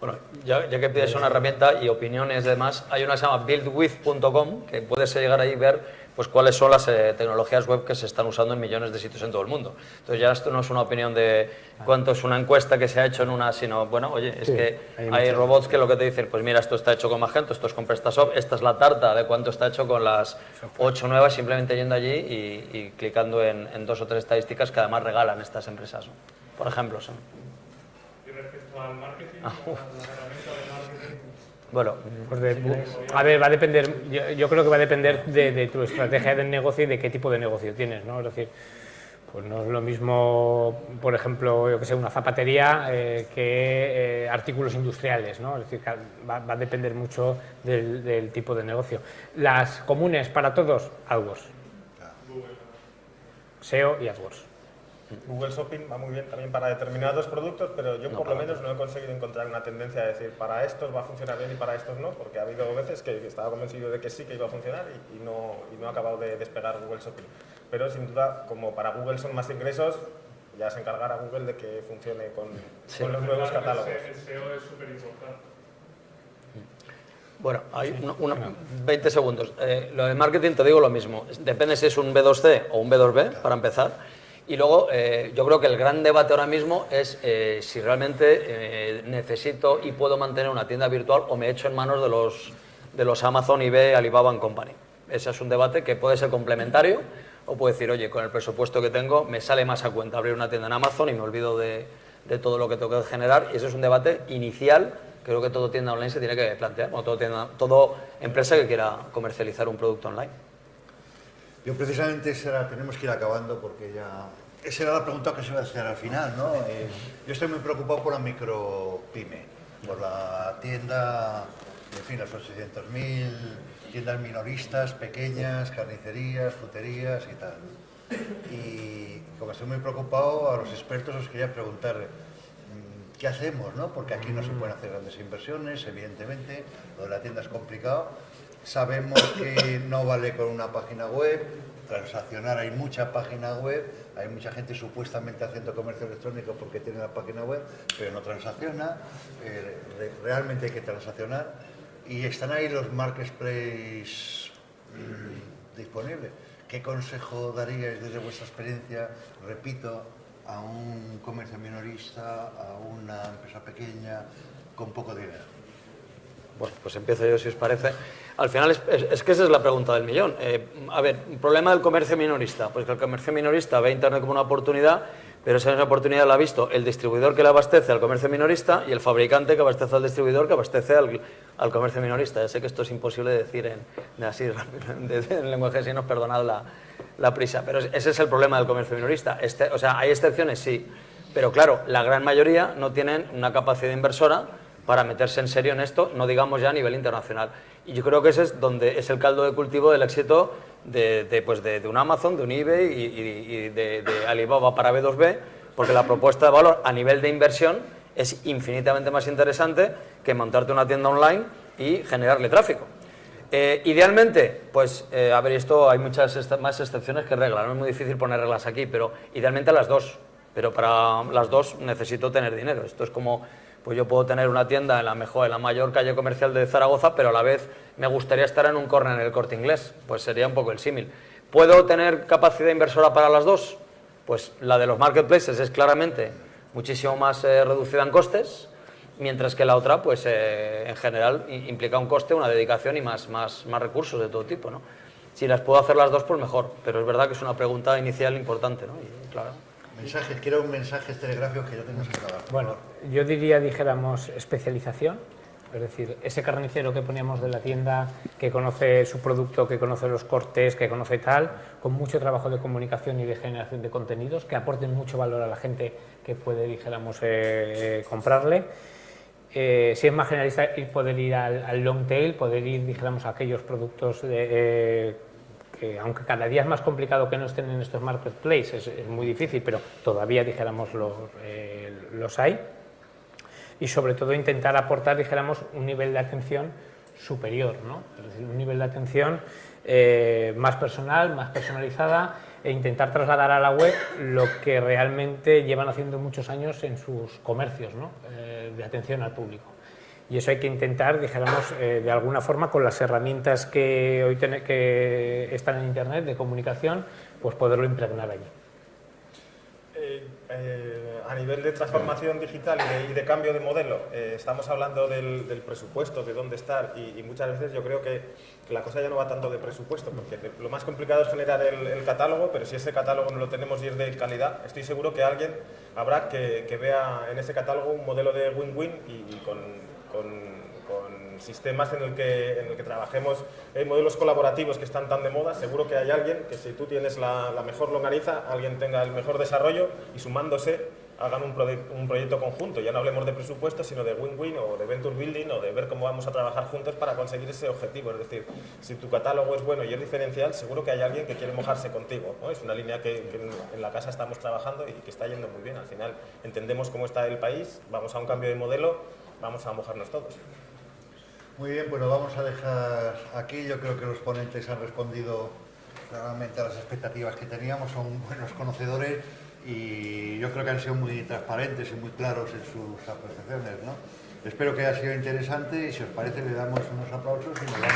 Bueno, ya que pides una herramienta y opiniones y demás, hay una que se llama buildwith.com, que puedes llegar ahí y ver pues cuáles son las tecnologías web que se están usando en millones de sitios en todo el mundo. Entonces ya esto no es una opinión de cuánto es una encuesta que se ha hecho en una, sino, bueno, oye, es que hay robots que lo que te dicen, pues mira, esto está hecho con Magento, esto es con PrestaShop, esta es la tarta de cuánto está hecho con las 8 nuevas, simplemente yendo allí y clicando en 2 o 3 estadísticas que además regalan estas empresas, ¿no? Por ejemplo, son. Y respecto al marketing, la herramienta de marketing... Bueno, pues a ver, va a depender, yo creo que va a depender de tu estrategia de negocio y de qué tipo de negocio tienes, ¿no? Es decir, pues no es lo mismo, por ejemplo, yo que sé, una zapatería que artículos industriales, ¿no? Es decir, va a depender mucho del tipo de negocio. Las comunes para todos, AdWords. SEO y AdWords. Google Shopping va muy bien también para determinados productos, pero yo por lo menos no he conseguido encontrar una tendencia a decir para estos va a funcionar bien y para estos no, porque ha habido veces que estaba convencido de que sí que iba a funcionar y no ha acabado de despegar Google Shopping. Pero sin duda, como para Google son más ingresos, ya se encargará Google de que funcione con los nuevos catálogos. El SEO es súper importante. Bueno, hay 20 segundos. Lo de marketing te digo lo mismo. Depende si es un B2C o un B2B, para empezar. Y luego, yo creo que el gran debate ahora mismo es si realmente necesito y puedo mantener una tienda virtual o me echo en manos de los Amazon, eBay, Alibaba & Company. Ese es un debate que puede ser complementario o puede decir, oye, con el presupuesto que tengo me sale más a cuenta abrir una tienda en Amazon y me olvido de todo lo que tengo que generar. Y ese es un debate inicial que creo que todo tienda online se tiene que plantear, o toda empresa que quiera comercializar un producto online. Yo precisamente tenemos que ir acabando porque ya... Esa era la pregunta que se iba a hacer al final, ¿no? Yo estoy muy preocupado por la micropyme, por la tienda, en fin, las 800.000 tiendas minoristas, pequeñas, carnicerías, fruterías y tal. Y como estoy muy preocupado, a los expertos os quería preguntar ¿qué hacemos, no? Porque aquí no se pueden hacer grandes inversiones, evidentemente, lo de la tienda es complicado. Sabemos que no vale con una página web, transaccionar, hay mucha página web, hay mucha gente supuestamente haciendo comercio electrónico porque tiene la página web, pero no transacciona, realmente hay que transaccionar y están ahí los marketplaces disponibles. ¿Qué consejo daríais desde vuestra experiencia, repito, a un comercio minorista, a una empresa pequeña con poco dinero? Bueno, pues empiezo yo si os parece. Al final es que esa es la pregunta del millón. A ver, un problema del comercio minorista. Pues que el comercio minorista ve Internet como una oportunidad, pero esa misma oportunidad la ha visto el distribuidor que le abastece al comercio minorista y el fabricante que abastece al distribuidor que abastece al comercio minorista. Ya sé que esto es imposible de decir en lenguaje si nos perdonad la prisa, pero ese es el problema del comercio minorista. O sea, hay excepciones, sí, pero claro, la gran mayoría no tienen una capacidad inversora para meterse en serio en esto, no digamos ya a nivel internacional. Y yo creo que ese es donde es el caldo de cultivo del éxito de un Amazon, de un eBay y de Alibaba para B2B, porque la propuesta de valor a nivel de inversión es infinitamente más interesante que montarte una tienda online y generarle tráfico. Idealmente, pues, a ver, esto hay muchas más excepciones que reglas, no es muy difícil poner reglas aquí, pero idealmente las dos. Pero para las dos necesito tener dinero. Esto es como... Pues yo puedo tener una tienda en la mayor calle comercial de Zaragoza, pero a la vez me gustaría estar en un corner en el Corte Inglés. Pues sería un poco el símil. ¿Puedo tener capacidad inversora para las dos? Pues la de los marketplaces es claramente muchísimo más reducida en costes, mientras que la otra, pues en general, implica un coste, una dedicación y más recursos de todo tipo, ¿no? Si las puedo hacer las dos, pues mejor. Pero es verdad que es una pregunta inicial importante, ¿no? Y, claro. Mensajes, quiero mensajes telegráficos que yo tengo que dar. Bueno, yo diría, dijéramos, especialización, es decir, ese carnicero que poníamos de la tienda, que conoce su producto, que conoce los cortes, que conoce tal, con mucho trabajo de comunicación y de generación de contenidos, que aporten mucho valor a la gente que puede, dijéramos, comprarle. Si es más generalista, poder ir al long tail, poder ir, dijéramos, a aquellos productos que que aunque cada día es más complicado que no estén en estos marketplaces, es muy difícil, pero todavía, dijéramos, los hay. Y sobre todo intentar aportar, dijéramos, un nivel de atención superior, ¿no? Es decir, un nivel de atención más personal, más personalizada, e intentar trasladar a la web lo que realmente llevan haciendo muchos años en sus comercios, ¿no? De atención al público. Y eso hay que intentar, dijéramos, de alguna forma, con las herramientas que hoy que están en Internet de comunicación, pues poderlo impregnar allí. A nivel de transformación digital y de cambio de modelo, estamos hablando del presupuesto, de dónde estar, y muchas veces yo creo que la cosa ya no va tanto de presupuesto, porque lo más complicado es generar el catálogo, pero si ese catálogo no lo tenemos y es de calidad, estoy seguro que alguien habrá que vea en ese catálogo un modelo de win-win y con sistemas en el que trabajemos modelos colaborativos que están tan de moda. Seguro que hay alguien que, si tú tienes la mejor longaniza, alguien tenga el mejor desarrollo y sumándose hagan un proyecto conjunto. Ya no hablemos de presupuesto, sino de win-win o de venture building o de ver cómo vamos a trabajar juntos para conseguir ese objetivo. Es decir, si tu catálogo es bueno y es diferencial, seguro que hay alguien que quiere mojarse contigo, ¿no? Es una línea que en la casa estamos trabajando y que está yendo muy bien. Al final entendemos cómo está el país, vamos a un cambio de modelo, vamos a mojarnos todos. Muy bien, pues lo vamos a dejar aquí. Yo creo que los ponentes han respondido claramente a las expectativas que teníamos, son buenos conocedores y yo creo que han sido muy transparentes y muy claros en sus apreciaciones, ¿no? Espero que haya sido interesante y si os parece le damos unos aplausos y nos vamos.